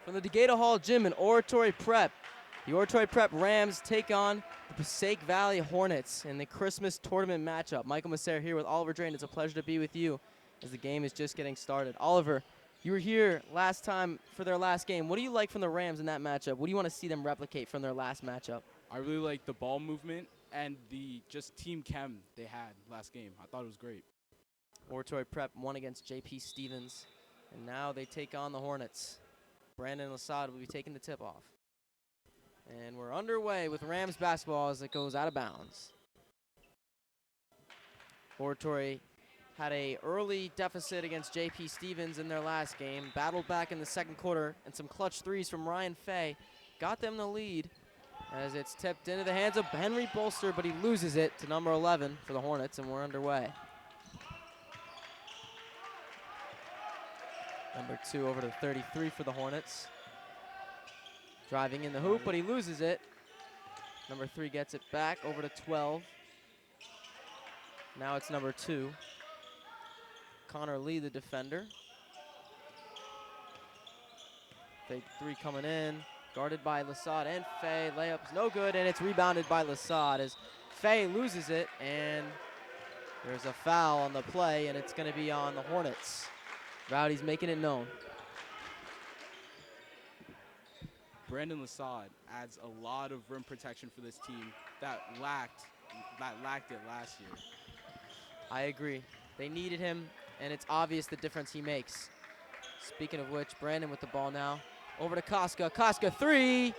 from the Decatur Hall Gym in Oratory Prep. The Oratory Prep Rams take on the Passaic Valley Hornets in the Christmas tournament matchup. Michael Masser here with Oliver Drayton. It's a pleasure to be with you as the game is just getting started. Oliver, you were here last time for their last game. What do you like from the Rams in that matchup? What do you want to see them replicate from their last matchup? I really like the ball movement and the just team chem they had last game. I thought it was great. Oratory Prep won against J.P. Stevens, and now they take on the Hornets. Brandon Lasad will be taking the tip-off. And we're underway with Rams basketball as it goes out of bounds. Oratory had an early deficit against J.P. Stevens in their last game, battled back in the second quarter, and some clutch threes from Ryan Fay got them the lead as it's tipped into the hands of Henry Bolster, but he loses it to number 11 for the Hornets, and we're underway. Number 2 over to 33 for the Hornets. Driving in the hoop, but he loses it. Number 3 gets it back over to 12. Now it's number 2. Connor Lee, the defender. Fake 3 coming in, guarded by Lasad and Fay. Layup's no good, and it's rebounded by Lasad as Fay loses it, and there's a foul on the play, and it's going to be on the Hornets. Rowdy's making it known. Brandon Lasad adds a lot of rim protection for this team that lacked it last year. I agree. They needed him, and it's obvious the difference he makes. Speaking of which, Brandon with the ball now. Over to Koska. Koska 3.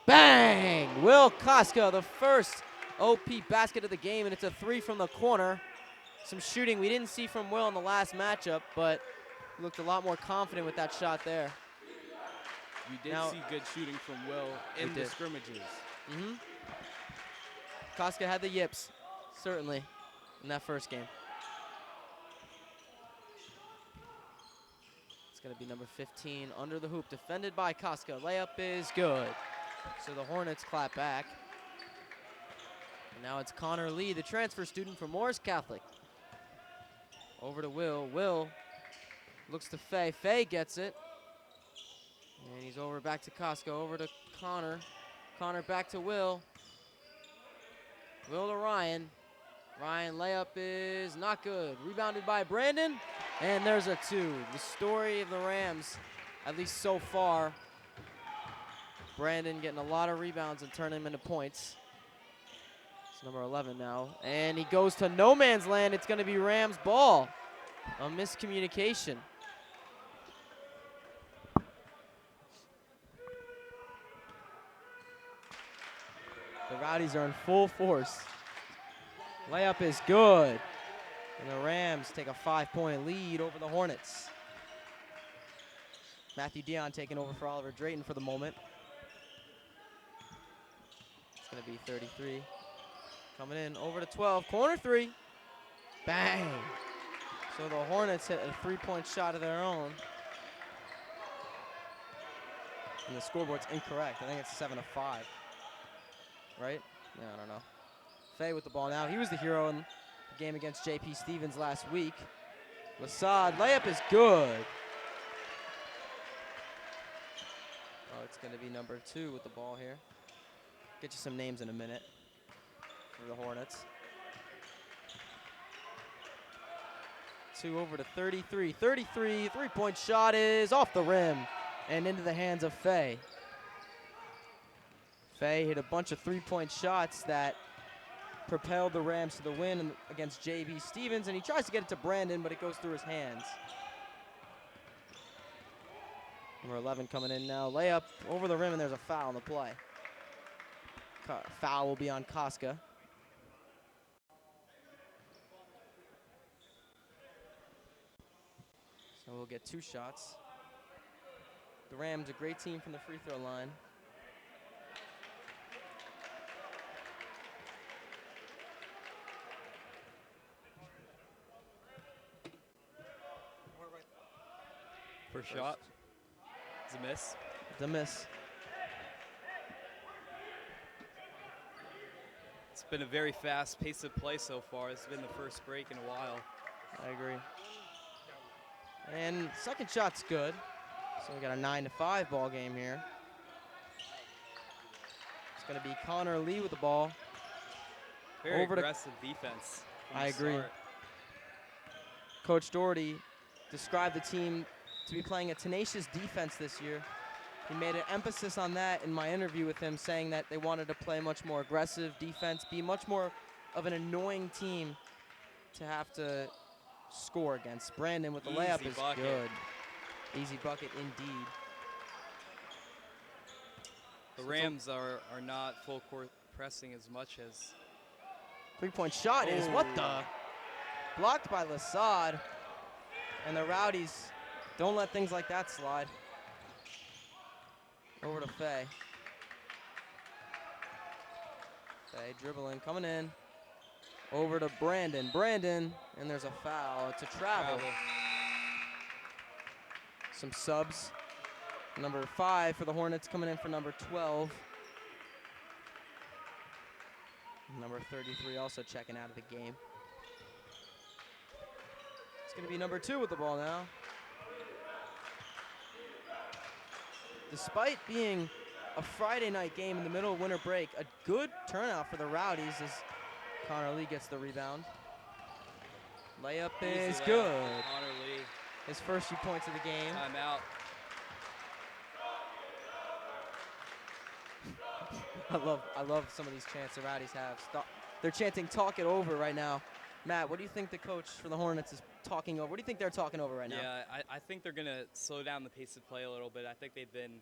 Bang! Will Koska, the first OP basket of the game, and it's a 3 from the corner. Some shooting we didn't see from Will in the last matchup, but he looked a lot more confident with that shot there. We did see good shooting from Will in the scrimmages. Koska had the yips, certainly, in that first game. It's going to be number 15 under the hoop, defended by Koska. Layup is good. So the Hornets clap back. And now it's Connor Lee, the transfer student from Morris Catholic. Over to Will. Will looks to Fay. Fay gets it. And he's over back to Koska, over to Connor. Connor back to Will. Will to Ryan. Ryan layup is not good. Rebounded by Brandon, and there's a 2. The story of the Rams, at least so far. Brandon getting a lot of rebounds and turning them into points. It's number 11 now, and he goes to no man's land. It's going to be Rams ball. A miscommunication. The Rowdies are in full force. Layup is good. And the Rams take a 5-point lead over the Hornets. Matthew Dion taking over for Oliver Drayton for the moment. It's going to be 33. Coming in over to 12. Corner 3. Bang. So the Hornets hit a 3-point shot of their own. And the scoreboard's incorrect. I think it's 7-5. Right? Yeah, I don't know. Fay with the ball now. He was the hero in the game against J.P. Stevens last week. Lasad, layup is good. Oh, it's going to be number 2 with the ball here. Get you some names in a minute for the Hornets. 2 over to 33. 33, 3-point shot is off the rim and into the hands of Fay. Fay hit a bunch of 3-point shots that propelled the Rams to the win against J.B. Stevens, and he tries to get it to Brandon, but it goes through his hands. Number 11 coming in now. Layup over the rim, and there's a foul on the play. Foul will be on Koska. So we'll get 2 shots. The Rams, a great team from the free throw line. First shot. It's a miss. It's a miss. It's been a very fast pace of play so far. It's been the first break in a while. I agree. And second shot's good. So we got a 9-5 ball game here. It's going to be Connor Lee with the ball. Very Over to- aggressive defense. from I the agree. start. Coach Doherty described the team to be playing a tenacious defense this year. He made an emphasis on that in my interview with him, saying that they wanted to play much more aggressive defense, be much more of an annoying team to have to score against. Brandon with the layup Easy is bucket. good. Easy bucket indeed. The So Rams are not full court pressing as much as. Three-point shot is what the? Blocked by Lasad. And the Rowdies don't let things like that slide. Over to Faye. Faye dribbling, coming in. Over to Brandon. Brandon, and there's a foul. It's a travel. Some subs. Number 5 for the Hornets coming in for number 12. Number 33 also checking out of the game. It's going to be number 2 with the ball now. Despite being a Friday night game in the middle of winter break, a good turnout for the Rowdies as Connor Lee gets the rebound. Layup is Easy layup good. for Connor Lee. His first few points of the game. Timeout. I love some of these chants the Rowdies have. They're chanting "talk it over" right now. Matt, what do you think the coach for the Hornets is talking over? What do you think they're talking over right now? Yeah, I think they're going to slow down the pace of play a little bit. I think they've been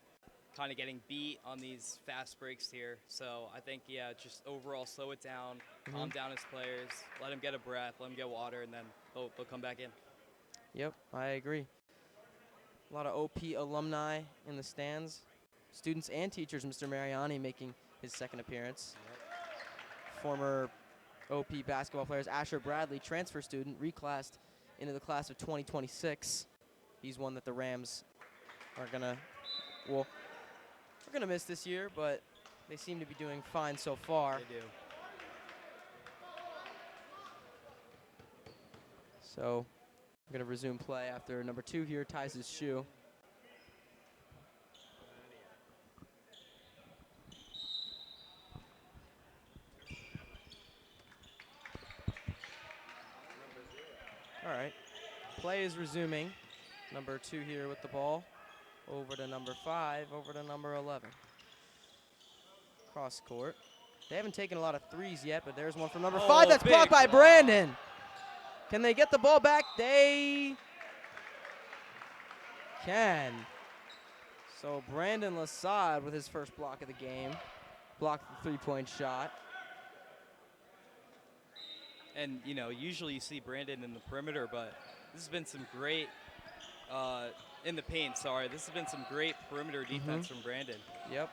kind of getting beat on these fast breaks here. So I think, yeah, just overall slow it down, calm down his players, let them get a breath, let them get water, and then they'll come back in. Yep, I agree. A lot of OP alumni in the stands. Students and teachers, Mr. Mariani making his second appearance. Former OP basketball players, Asher Bradley, transfer student, reclassed into the class of 2026. He's one that the Rams are gonna miss this year, but they seem to be doing fine so far. They do. So I'm gonna resume play after number 2 here ties his shoe. All right, play is resuming. Number 2 here with the ball. Over to number 5, over to number 11. Cross court. They haven't taken a lot of threes yet, but there's one from number 5 that's blocked by Brandon. Can they get the ball back? They can. So Brandon Lasad with his first block of the game. Blocked the three-point shot. And, you know, usually you see Brandon in the perimeter, but this has been some great, in the paint, sorry. This has been some great perimeter defense from Brandon. Yep.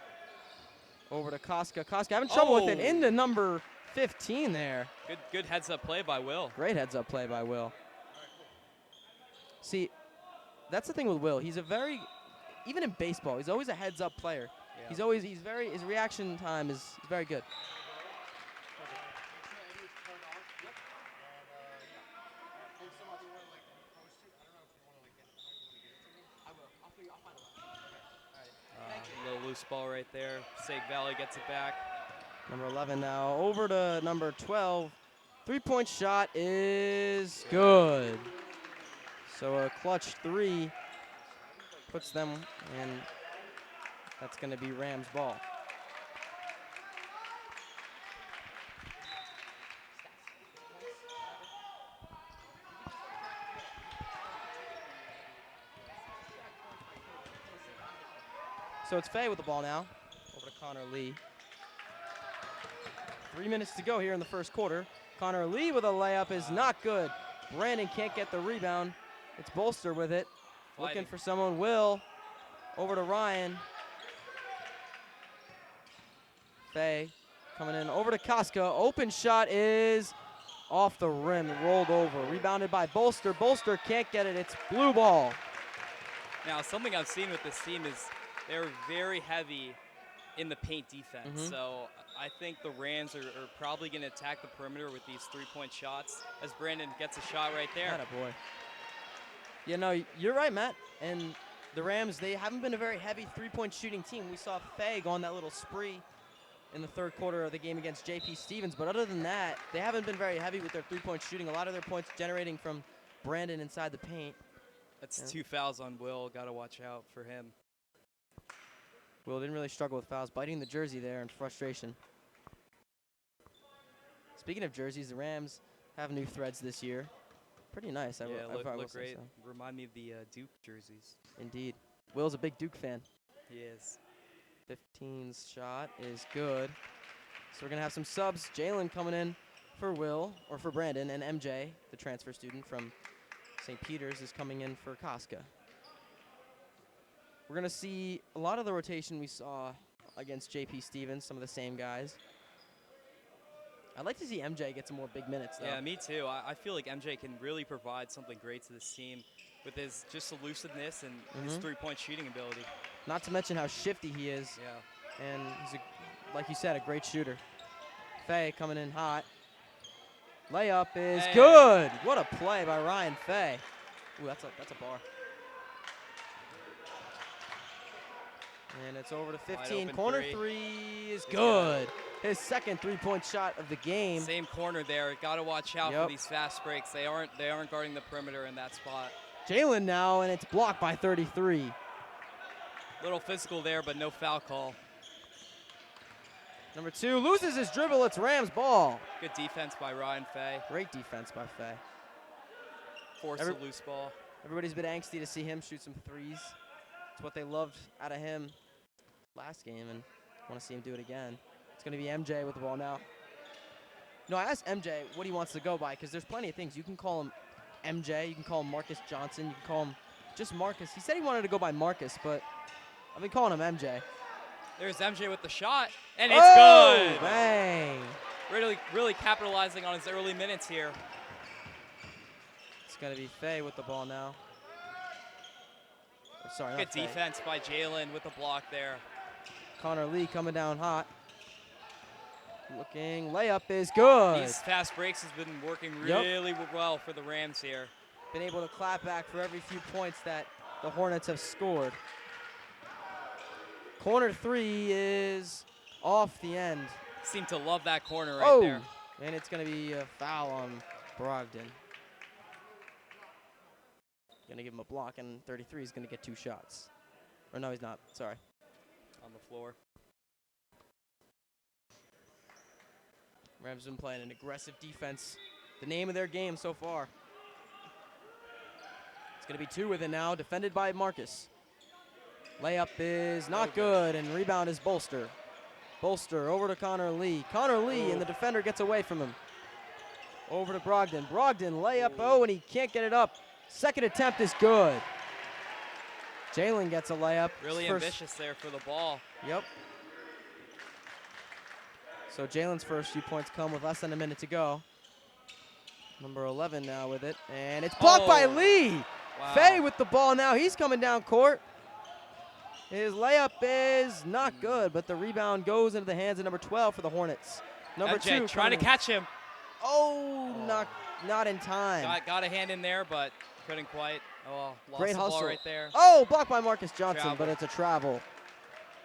Over to Koska. Koska having trouble with it into number 15 there. Good heads-up play by Will. Great heads-up play by Will. See, that's the thing with Will. He's a very, even in baseball, he's always a heads-up player. Yeah. His reaction time is very good. Little loose ball right there. Passaic Valley gets it back. Number 11 now over to number 12. Three-point shot is good. So a clutch 3 puts them, and that's going to be Rams ball. So it's Faye with the ball now. Over to Connor Lee. 3 minutes to go here in the first quarter. Connor Lee with a layup is not good. Brandon can't get the rebound. It's Bolster with it. Looking for someone. Will. Over to Ryan. Faye coming in. Over to Koska. Open shot is off the rim. Rolled over. Rebounded by Bolster. Bolster can't get it. It's blue ball. Now, something I've seen with this team is they're very heavy in the paint defense. So I think the Rams are probably going to attack the perimeter with these three-point shots as Brandon gets a shot right there. Atta boy. Yeah, no, you're right, Matt. And the Rams, they haven't been a very heavy three-point shooting team. We saw Faye go on that little spree in the third quarter of the game against J.P. Stevens. But other than that, they haven't been very heavy with their three-point shooting. A lot of their points generating from Brandon inside the paint. That's 2 fouls on Will. Got to watch out for him. Will didn't really struggle with fouls, biting the jersey there in frustration. Speaking of jerseys, the Rams have new threads this year. Pretty nice. Yeah, I look will say great. so. Remind me of the Duke jerseys. Indeed. Will's a big Duke fan. He is. 15's shot is good. So we're going to have some subs. Jalen coming in for Will, or for Brandon, and MJ, the transfer student from St. Peter's, is coming in for Casca. We're going to see a lot of the rotation we saw against J.P. Stevens, some of the same guys. I'd like to see MJ get some more big minutes, though. Yeah, me too. I feel like MJ can really provide something great to this team with his just elusiveness and his three-point shooting ability. Not to mention how shifty he is. Yeah. And he's, like you said, a great shooter. Faye coming in hot. Layup is good. What a play by Ryan Faye. Ooh, that's a bar. And it's over to 15. Corner three is good. His second three-point shot of the game. Same corner there. Got to watch out for these fast breaks. They aren't guarding the perimeter in that spot. Jalen now, and it's blocked by 33. Little physical there, but no foul call. Number 2 loses his dribble. It's Rams ball. Good defense by Ryan Faye. Great defense by Faye. Forced a loose ball. Everybody's been angsty to see him shoot some threes. It's what they loved out of him last game, and want to see him do it again. It's going to be MJ with the ball now. No, I asked MJ what he wants to go by, because there's plenty of things. You can call him MJ. You can call him Marcus Johnson. You can call him just Marcus. He said he wanted to go by Marcus, but I've been calling him MJ. There's MJ with the shot, and it's good. Bang. Really capitalizing on his early minutes here. It's going to be Faye with the ball now. Sorry, good defense by Jalen with the block there. Connor Lee coming down hot. Looking, layup is good. These fast breaks has been working really well for the Rams here. Been able to clap back for every few points that the Hornets have scored. Corner three is off the end. Seem to love that corner right there. And it's going to be a foul on Brogdon. Going to give him a block, and 33 is going to get 2 shots. Or no, he's not. Sorry. On the floor. Rams have been playing an aggressive defense. The name of their game so far. It's going to be 2 with it now, defended by Marcus. Layup is not good, and rebound is Bolster. Bolster over to Connor Lee. Connor Lee, and the defender gets away from him. Over to Brogdon. Brogdon, layup, and he can't get it up. Second attempt is good. Jalen gets a layup. Really ambitious there for the ball. Yep. So Jalen's first few points come with less than a minute to go. Number 11 now with it, and it's blocked by Lee. Wow. Faye with the ball now. He's coming down court. His layup is not good, but the rebound goes into the hands of number 12 for the Hornets. Number MJ 2 trying to catch him. Not in time. Got a hand in there, but couldn't quite. Oh, lost Great the hustle ball right there. Blocked by Marcus Johnson, but it's a travel.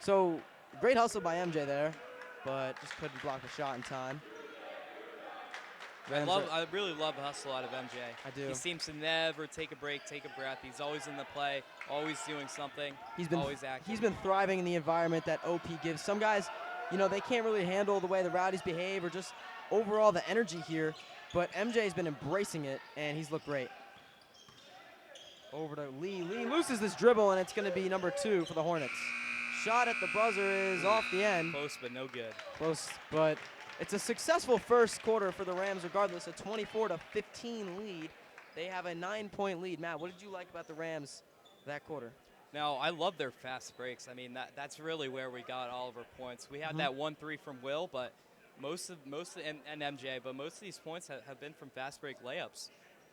So great hustle by MJ there, but just couldn't block the shot in time. I really love the hustle out of MJ. I do. He seems to never take a break, take a breath. He's always in the play, always doing something. Always active. He's been thriving in the environment that OP gives. Some guys, they can't really handle the way the Rowdies behave or just overall the energy here, but MJ's been embracing it, and he's looked great. Over to Lee. Lee loses this dribble, and it's going to be number 2 for the Hornets. Shot at the buzzer is off the end. Close, but no good. Close, but it's a successful first quarter for the Rams regardless. A 24-15 lead. They have a 9-point lead. Matt, what did you like about the Rams that quarter? Now, I love their fast breaks. I mean, that's really where we got all of our points. We had that 1-3 from Will, but most of MJ, but most of these points have been from fast break layups.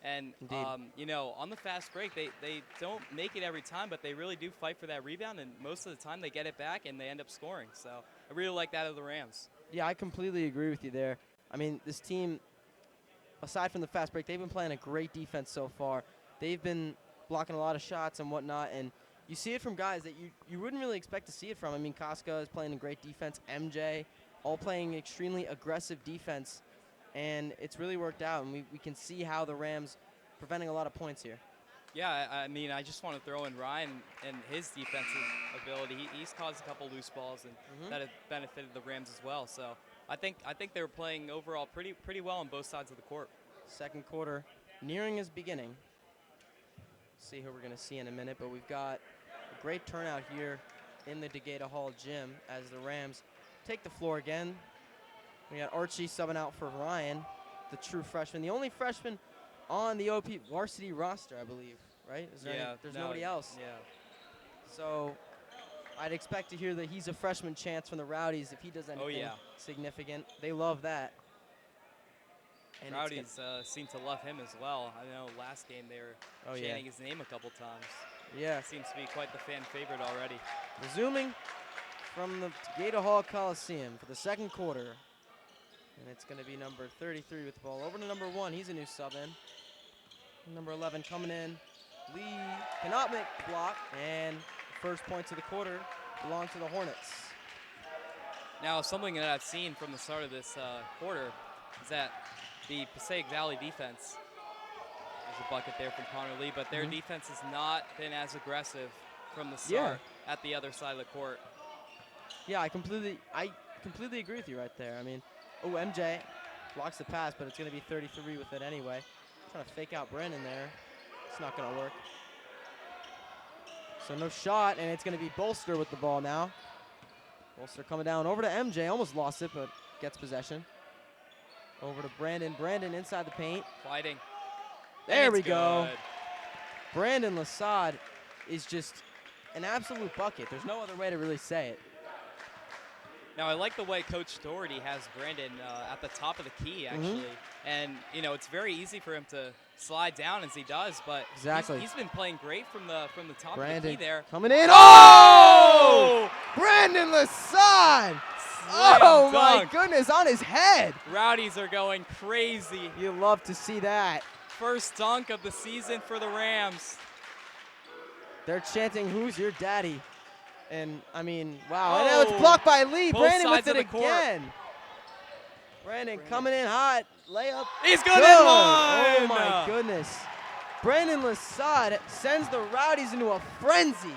And, on the fast break, they don't make it every time, but they really do fight for that rebound, and most of the time they get it back and they end up scoring. So I really like that of the Rams. Yeah, I completely agree with you there. I mean, this team, aside from the fast break, they've been playing a great defense so far. They've been blocking a lot of shots and whatnot, and you see it from guys that you wouldn't really expect to see it from. I mean, Casca is playing a great defense. MJ, all playing extremely aggressive defense. And it's really worked out. And we can see how the Rams preventing a lot of points here. Yeah, I mean, I just want to throw in Ryan and his defensive ability. He's caused a couple loose balls, and that have benefited the Rams as well. So I think they were playing overall pretty well on both sides of the court. Second quarter nearing its beginning. See who we're going to see in a minute, but we've got a great turnout here in the DeGata Hall gym as the Rams take the floor again. We got Archie subbing out for Ryan, the true freshman, the only freshman on the OP varsity roster, I believe, right? There's nobody else. Yeah. So I'd expect to hear that he's a freshman chance from the Rowdies if he does anything significant. They love that. And Rowdies seem to love him as well. I know last game they were chanting his name a couple times. Yeah. Seems to be quite the fan favorite already. Resuming from the Gator Hall Coliseum for the second quarter. And it's going to be number 33 with the ball. Over to number 1. He's a new sub in. Number 11 coming in. Lee cannot make the block. And the first points of the quarter belong to the Hornets. Now, something that I've seen from the start of this quarter is that the Passaic Valley defense, there's a bucket there from Connor Lee, but their defense has not been as aggressive from the start at the other side of the court. Yeah, I completely agree with you right there. I mean, MJ blocks the pass, but it's going to be 33 with it anyway. Trying to fake out Brandon there. It's not going to work. So no shot, and it's going to be Bolster with the ball now. Bolster coming down over to MJ. Almost lost it, but gets possession. Over to Brandon. Brandon inside the paint. Fighting. There we go. Brandon Lasad is just an absolute bucket. There's no other way to really say it. Now, I like the way Coach Doherty has Brandon at the top of the key, actually. And, you know, it's very easy for him to slide down as he does, but he's been playing great from the top of the key there. Coming in. Oh! Brandon Lasad! Oh, my goodness, on his head. Rowdies are going crazy. You love to see that. First dunk of the season for the Rams. They're chanting, "Who's your daddy?" And, I mean, wow. And now it's blocked by Lee. Brandon with it again. Brandon coming in hot. Layup. He's good in line. Oh, my goodness. Brandon Lasad sends the Rowdies into a frenzy.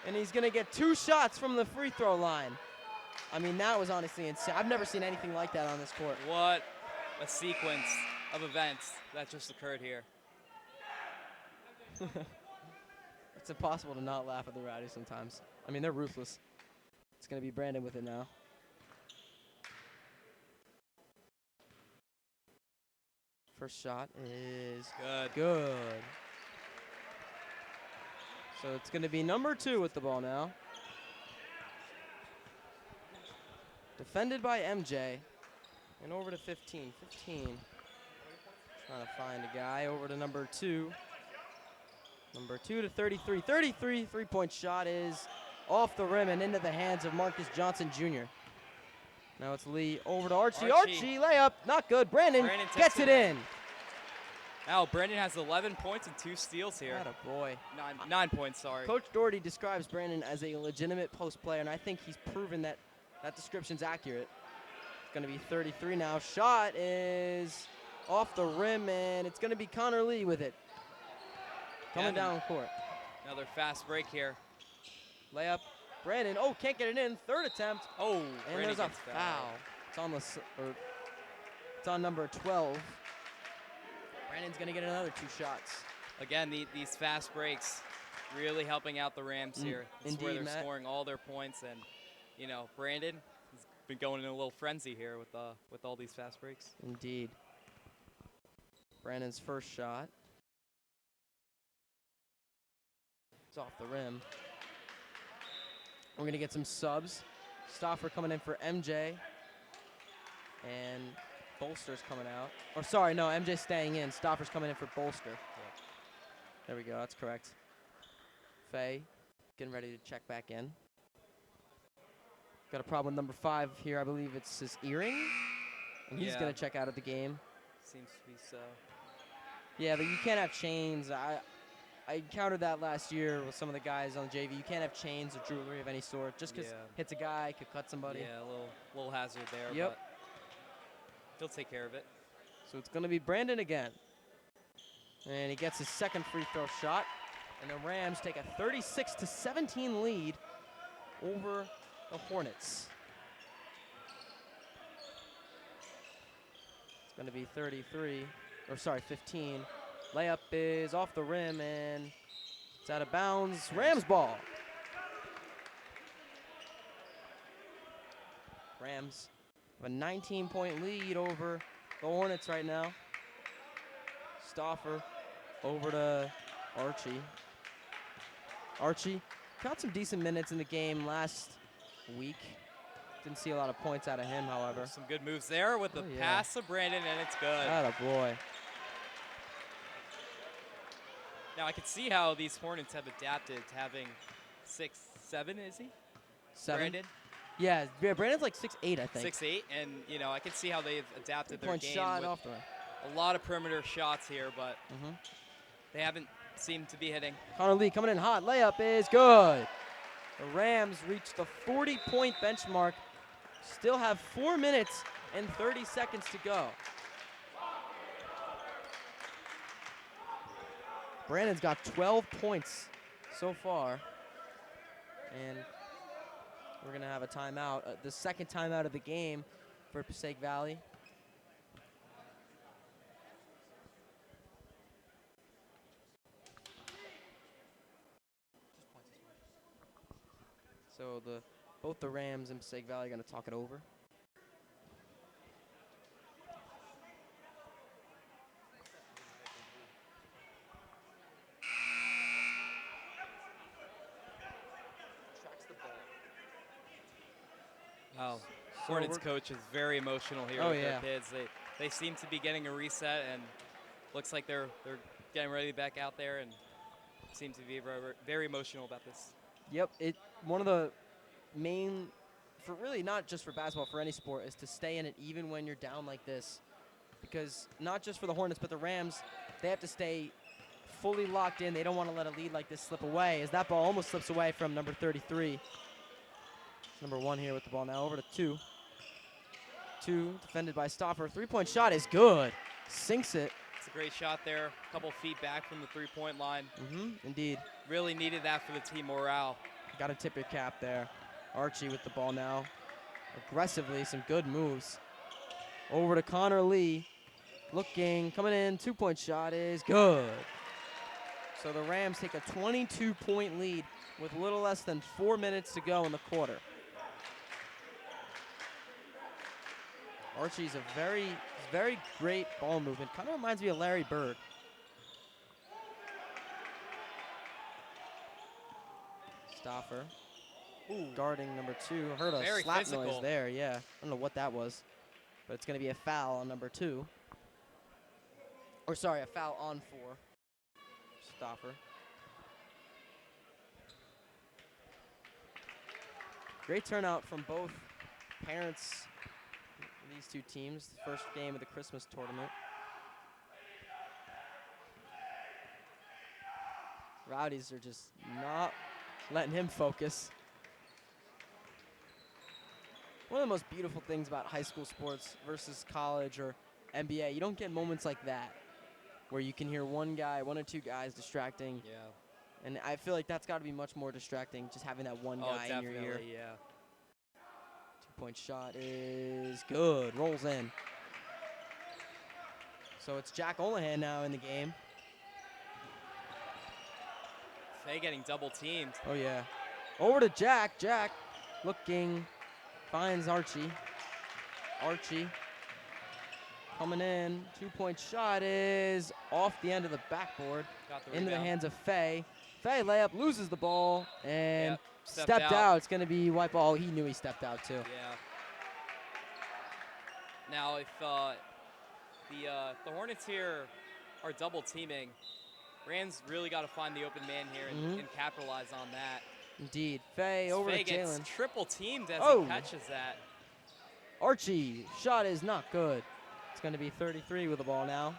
And he's going to get 2 shots from the free throw line. I mean, that was honestly insane. I've never seen anything like that on this court. What a sequence of events that just occurred here. It's impossible to not laugh at the Rowdies sometimes. I mean, they're ruthless. It's going to be Brandon with it now. First shot is good. So it's going to be number 2 with the ball now. Defended by MJ. And over to 15. 15. Trying to find a guy. Over to number 2. Number 2 to 33. 33, three-point shot is off the rim and into the hands of Marcus Johnson Jr. Now it's Lee over to Archie. Archie layup, not good. Brandon gets it in. Now Brandon has 11 points and 2 steals here. Attaboy. 9 points, sorry. Coach Doherty describes Brandon as a legitimate post player, and I think he's proven that that description's accurate. It's going to be 33 now. Shot is off the rim, and it's going to be Connor Lee with it. Coming down court. Another fast break here. Layup. Brandon, can't get it in. Third attempt. Oh, and there's a foul. It's on number 12. Brandon's going to get another 2 shots. Again, these fast breaks really helping out the Rams here. This is where they're scoring all their points. And, you know, Brandon has been going in a little frenzy here with all these fast breaks. Indeed. Brandon's first shot. It's off the rim. We're going to get some subs. Stauffer coming in for MJ. And Bolster's coming out. Or sorry, no, MJ's staying in. Stauffer's coming in for Bolster. There we go, that's correct. Faye getting ready to check back in. Got a problem with number 5 here. I believe it's his earring. And he's going to check out of the game. Seems to be so. Yeah, but you can't have chains. I encountered that last year with some of the guys on the JV. You can't have chains or jewelry of any sort. Just because hits a guy, could cut somebody. Yeah, a little hazard there. Yep. But he'll take care of it. So it's going to be Brandon again. And he gets his second free throw shot. And the Rams take a 36-17 lead over the Hornets. It's going to be 15. Layup is off the rim, and it's out of bounds. Rams ball. Rams have a 19-point lead over the Hornets right now. Stauffer over to Archie. Archie got some decent minutes in the game last week. Didn't see a lot of points out of him, however. Some good moves there with the pass of Brandon, and it's good. Atta boy. Now, I can see how these Hornets have adapted to having 6'7", is he? 7. Brandon? Yeah, Brandon's like 6'8", I think. 6'8", and, you know, I can see how they've adapted their Point game shot with off the rim. a lot of perimeter shots here, but they haven't seemed to be hitting. Connor Lee coming in hot. Layup is good. The Rams reached the 40-point benchmark. Still have 4 minutes and 30 seconds to go. Brandon's got 12 points so far. And we're going to have a timeout, the second timeout of the game for Passaic Valley. So both the Rams and Passaic Valley are going to talk it over. Wow. So Hornets coach is very emotional here Oh, with yeah. their kids. They seem to be getting a reset, and looks like they're getting ready back out there, and seem to be very, very emotional about this. Yep, one of the main, for really not just for basketball, for any sport, is to stay in it even when you're down like this. Because not just for the Hornets, but the Rams, they have to stay fully locked in. They don't want to let a lead like this slip away, as that ball almost slips away from number 33. Number 1 here with the ball now, over to 2. 2, defended by Stauffer. Three-point shot is good. Sinks it. It's a great shot there. A couple feet back from the three-point line. Indeed. Really needed that for the team morale. Got to tip your cap there. Archie with the ball now. Aggressively, some good moves. Over to Connor Lee. Looking, coming in. 2-point shot is good. So the Rams take a 22-point lead with a little less than 4 minutes to go in the quarter. Archie's a very great ball movement. Kind of reminds me of Larry Bird. Stauffer. Guarding number 2. Heard a Very slap physical noise there, yeah. I don't know what that was. But it's going to be a foul on number 2. Or sorry, a foul on 4. Stauffer. Great turnout from both parents of these two teams. The first game of the Christmas tournament. Rowdies are just not letting him focus. One of the most beautiful things about high school sports versus college or NBA, you don't get moments like that where you can hear one or two guys distracting. Yeah. And I feel like that's got to be much more distracting, just having that one guy in your ear. Yeah. 2-point shot is good. Rolls in. So it's Jack Olahan now in the game. Faye getting double teamed. Oh, yeah. Over to Jack. Jack looking. Finds Archie. Archie coming in. 2-point shot is off the end of the backboard. Got the Into the rebound. hands of Faye. Faye layup, loses the ball, and Yep, stepped out. It's going to be white ball. He knew he stepped out, too. Yeah. Now, if the Hornets here are double teaming, Rams really got to find the open man here and capitalize on that. Indeed. Faye over Faye to gets Jalen. triple teamed as Oh. he catches that. Archie, shot is not good. It's going to be 33 with the ball now.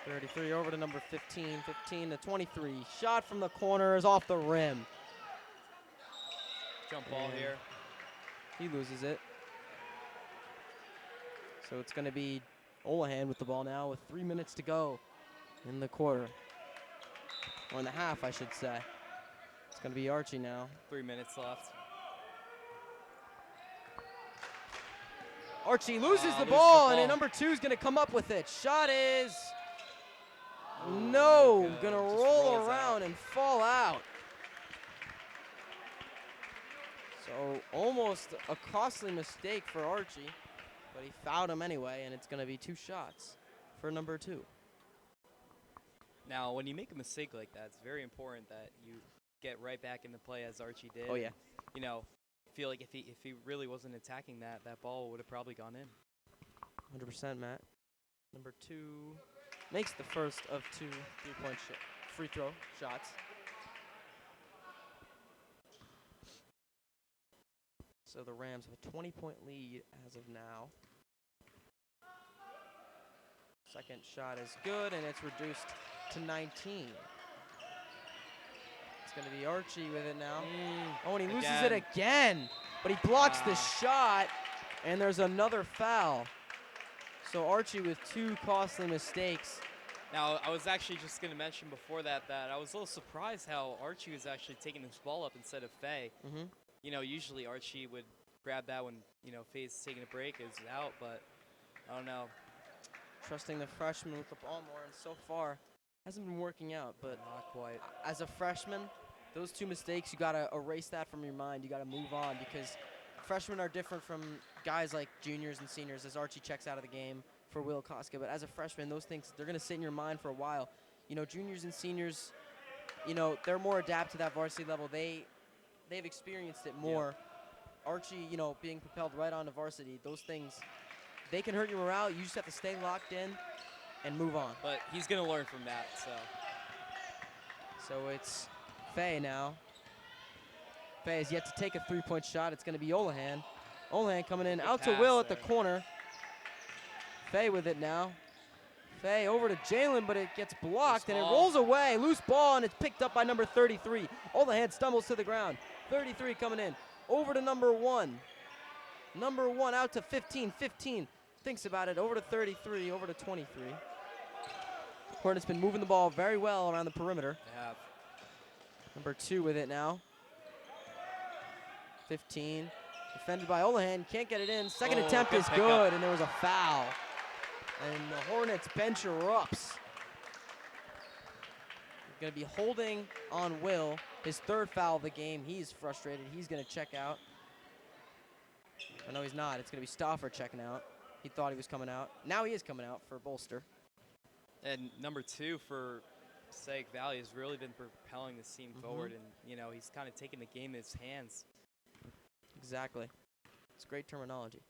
33 over to number 15. 15 to 23. Shot from the corner is off the rim. Jump ball And here. He loses it. So it's going to be Olahan with the ball now with 3 minutes to go in the quarter. Or in the half, I should say. It's going to be Archie now. 3 minutes left. Archie loses the Loses ball, the and then ball. number 2 is going to come up with it. Shot is Ooh, no, good. going to Just roll rolls around out. and fall out. So almost a costly mistake for Archie, but he fouled him anyway, and it's going to be 2 shots for number 2. Now, when you make a mistake like that, it's very important that you get right back into play as Archie did. Oh, yeah. And, you know, I feel like if he really wasn't attacking that ball would have probably gone in. 100%, Matt. Number 2 makes the first of 2 3-point free throw shots. So the Rams have a 20-point lead as of now. Second shot is good, and it's reduced to 19. It's going to be Archie with it now. Oh, and he loses it again, but he blocks the shot, and there's another foul. So Archie with 2 costly mistakes. Now, I was actually just going to mention before that I was a little surprised how Archie was actually taking this ball up instead of Faye. Mm-hmm. You know, usually Archie would grab that when, you know, Faye's taking a break, is out, but I don't know. Trusting the freshman with the ball more, and so far hasn't been working out. But Not quite. as a freshman, those 2 mistakes, you got to erase that from your mind. You got to move on, because freshmen are different from guys like juniors and seniors, as Archie checks out of the game for Will Koska. But as a freshman, those things, they're going to sit in your mind for a while. You know, juniors and seniors, you know, they're more adapt to that varsity level. They've experienced it more. Yep. Archie, you know, being propelled right onto varsity, those things, they can hurt your morale. You just have to stay locked in and move on. But he's going to learn from that, so. So it's Faye now. Faye has yet to take a 3-point shot. It's going to be Olahan. Olahan coming in Good out to pass Will at the there. corner. Faye with it now. Faye over to Jalen, but it gets blocked, and it ball. rolls away. Loose ball, and it's picked up by number 33. Olahan stumbles to the ground. 33 coming in. Over to number 1. Number 1 out to 15. 15 thinks about it. Over to 33. Over to 23. Hornets been moving the ball very well around the perimeter. They have. Number 2 with it now. 15. Defended by Olahan. Can't get it in. Second Oh, attempt good is pickup. good, and there was a foul. And the Hornets bench erupts. Going to be holding on Will. His 3rd foul of the game. He's frustrated. He's going to check out. Oh, no, he's not. It's going to be Stauffer checking out. He thought he was coming out. Now he is coming out for Bolster. And number 2 for Passaic Valley has really been propelling this team forward, and, you know, he's kind of taking the game in his hands. Exactly. It's great terminology.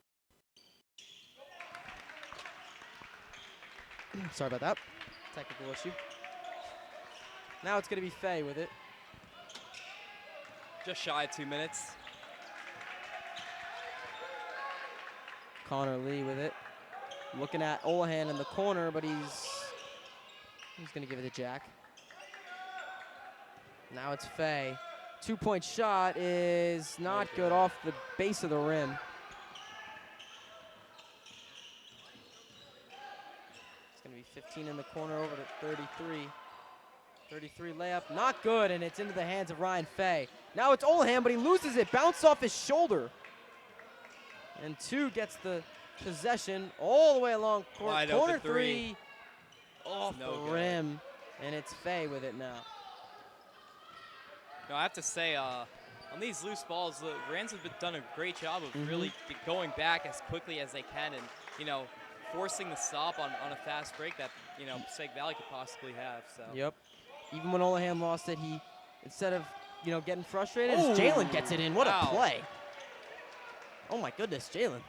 Sorry about that. Technical issue. Now it's going to be Faye with it. Just shy of 2 minutes. Connor Lee with it. Looking at Olahan in the corner, but he's going to give it to Jack. Now it's Faye. 2-point shot is not good off the base of the rim. It's going to be 15 in the corner over to 33. 33 layup, not good, and it's into the hands of Ryan Faye. Now it's Olahan, but he loses it. Bounce off his shoulder. And 2 gets the possession all the way along court. Wide Corner open three. 3 off No the good. rim, and it's Faye with it now. No, I have to say, on these loose balls, the Rams have done a great job of really going back as quickly as they can and, you know, forcing the stop on a fast break that, you know, Passaic Valley could possibly have. So. Yep. Even when Olahan lost it, he, instead of, you know, getting frustrated, Ooh, Jalen gets it in. What wow. a play. Oh, my goodness, Jalen.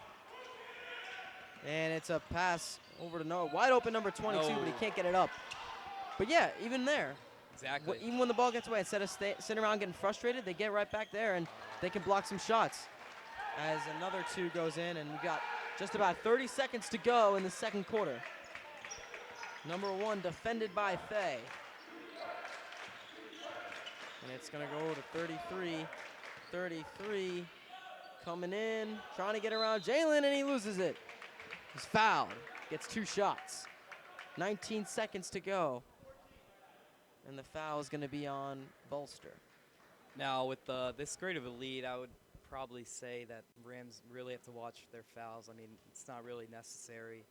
And it's a pass over to Noah. Wide open number 22, but he can't get it up. But, yeah, even there. Exactly. Even when the ball gets away, instead of sitting around getting frustrated, they get right back there, and they can block some shots. As another 2 goes in, and we got just about 30 seconds to go in the second quarter. Number 1 defended by Fay. And it's going to go to 33. 33 coming in, trying to get around Jalen, and he loses it. He's fouled. Gets 2 shots. 19 seconds to go. And the foul is going to be on Bolster. Now, with this great of a lead, I would probably say that Rams really have to watch their fouls. I mean, it's not really necessary.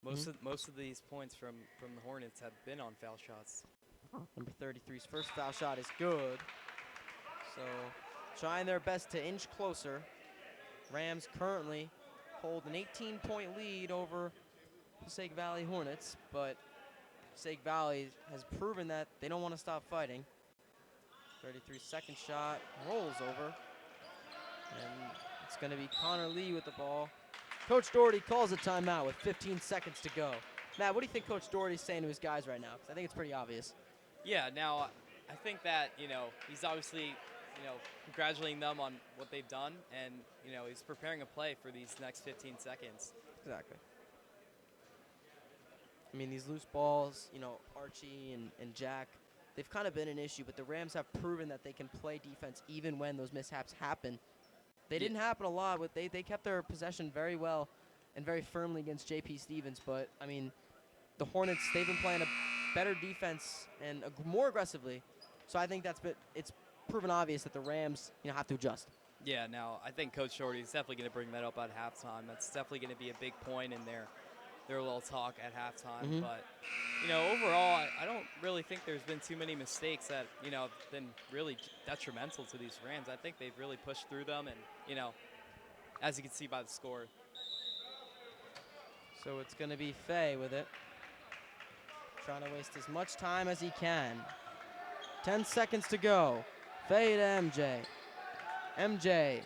Most of these points from the Hornets have been on foul shots. Number 33's first foul shot is good. So trying their best to inch closer. Rams currently hold an 18-point lead over Passaic Valley Hornets, but Passaic Valley has proven that they don't want to stop fighting. 33 second shot rolls over, and it's going to be Connor Lee with the ball. Coach Doherty calls a timeout with 15 seconds to go. Matt, what do you think Coach Doherty's saying to his guys right now? Because I think it's pretty obvious. Yeah, now I think that, he's obviously, congratulating them on what they've done, and, he's preparing a play for these next 15 seconds. Exactly. I mean, these loose balls, Archie and Jack, they've kind of been an issue, but the Rams have proven that they can play defense even when those mishaps happen. They didn't happen a lot, but they kept their possession very well and very firmly against J.P. Stevens. But, I mean, the Hornets, they've been playing a better defense and more aggressively. So I think it's proven obvious that the Rams, have to adjust. Yeah, now I think Coach Doherty is definitely going to bring that up at halftime. That's definitely going to be a big point in their little talk at halftime. But, overall, I don't really think there's been too many mistakes that, have been really detrimental to these Rams. I think they've really pushed through them and, as you can see by the score. So it's going to be Fay with it. Trying to waste as much time as he can. 10 seconds to go. Fay to MJ. MJ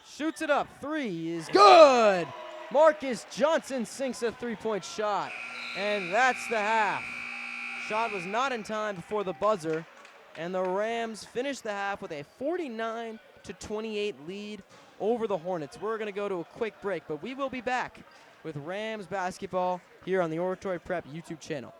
shoots it up. 3 is good. Marcus Johnson sinks a 3-point shot. And that's the half. Shot was not in time before the buzzer. And the Rams finish the half with a 49-28 lead over the Hornets. We're going to go to a quick break, but we will be back with Rams basketball here on the Oratory Prep YouTube channel.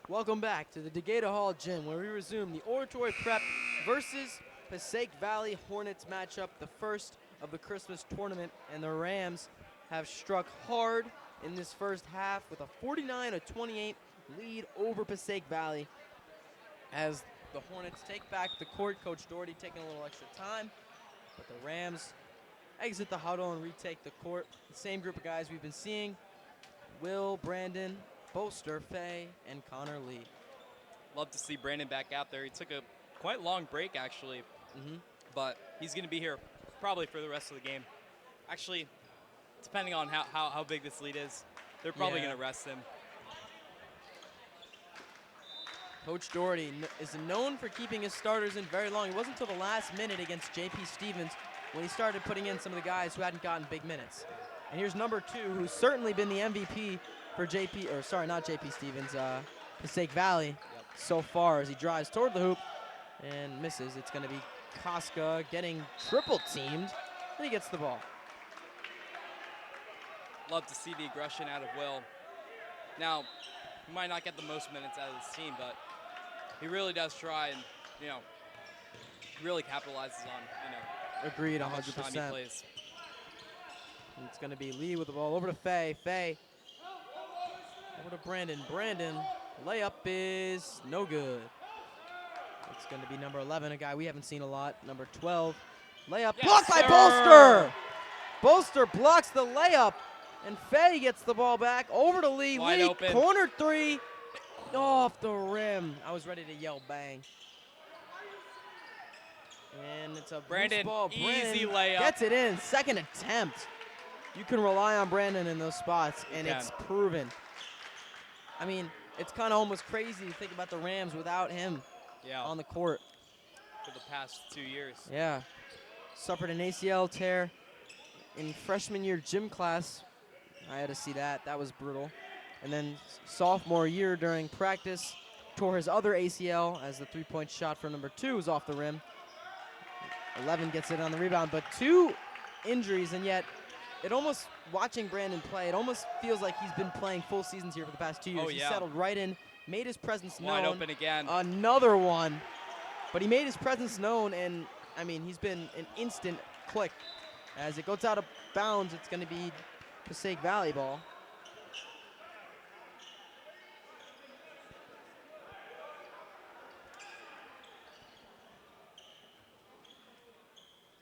Welcome back to the Degator Hall Gym, where we resume the Oratory Prep versus Passaic Valley Hornets matchup, the first of the Christmas tournament, and the Rams have struck hard in this first half with a 49-28 lead over Passaic Valley. As the Hornets take back the court, Coach Doherty taking a little extra time, but the Rams exit the huddle and retake the court. The same group of guys we've been seeing: Will, Brandon, Bolster, Faye, and Connor Lee. Love to see Brandon back out there. He took a quite long break, actually, but he's going to be here probably for the rest of the game. Actually, depending on how big this lead is, they're probably going to rest him. Coach Doherty is known for keeping his starters in very long. It wasn't until the last minute against J.P. Stevens when he started putting in some of the guys who hadn't gotten big minutes. And here's number 2, who's certainly been the MVP for not J.P. Stevens, Passaic Valley so far, as he drives toward the hoop and misses. It's going to be Koska getting triple teamed, and he gets the ball. Love to see the aggression out of Will. Now, he might not get the most minutes out of this team, but he really does try and, really capitalizes on, Agreed, how much time he 100%. plays. And it's going to be Lee with the ball over to Faye. Faye over to Brandon. Brandon, layup is no good. It's going to be number 11, a guy we haven't seen a lot. Number 12, layup blocked by sir. Bolster. Bolster blocks the layup, and Faye gets the ball back over to Lee. Wide Lee, open. corner 3, off the rim. I was ready to yell bang. And it's a Brandon, loose ball. easy Brandon layup. gets it in, second attempt. You can rely on Brandon in those spots, and it's proven. I mean, it's kind of almost crazy to think about the Rams without him on the court. For the past 2 years. Yeah. Suffered an ACL tear in freshman year gym class. I had to see that. That was brutal. And then sophomore year during practice, tore his other ACL as the three-point shot for number 2 was off the rim. 11 gets it on the rebound, but 2 injuries, and yet it almost, watching Brandon play, it almost feels like he's been playing full seasons here for the past 2 years. Oh, He yeah. settled right in, made his presence known. Wide open again. Another one. But he made his presence known, and, I mean, he's been an instant click. As it goes out of bounds, it's going to be Passaic Valley ball.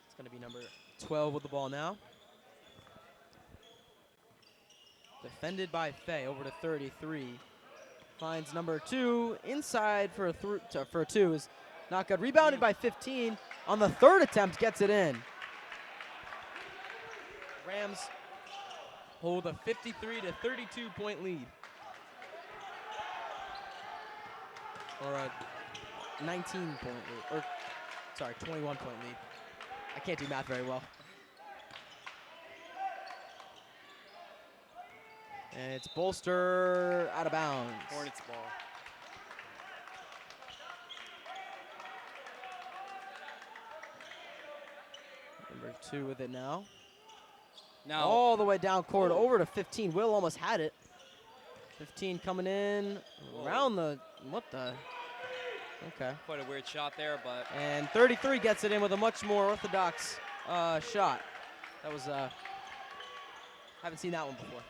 It's going to be number 12 with the ball now. Defended by Faye, over to 33. Finds number 2 inside for a 2 is not good. Rebounded by 15 on the third attempt, gets it in. Rams hold a 53-32 point lead. Or a 19 point lead, or sorry, 21 point lead. I can't do math very well. And it's Bolster out of bounds. Hornets ball. Number 2 with it now. Now, All the way down court, over to 15. Will almost had it. 15 coming in around the, okay. quite a weird shot there, but And 33 gets it in with a much more orthodox shot. That was, haven't seen that one before.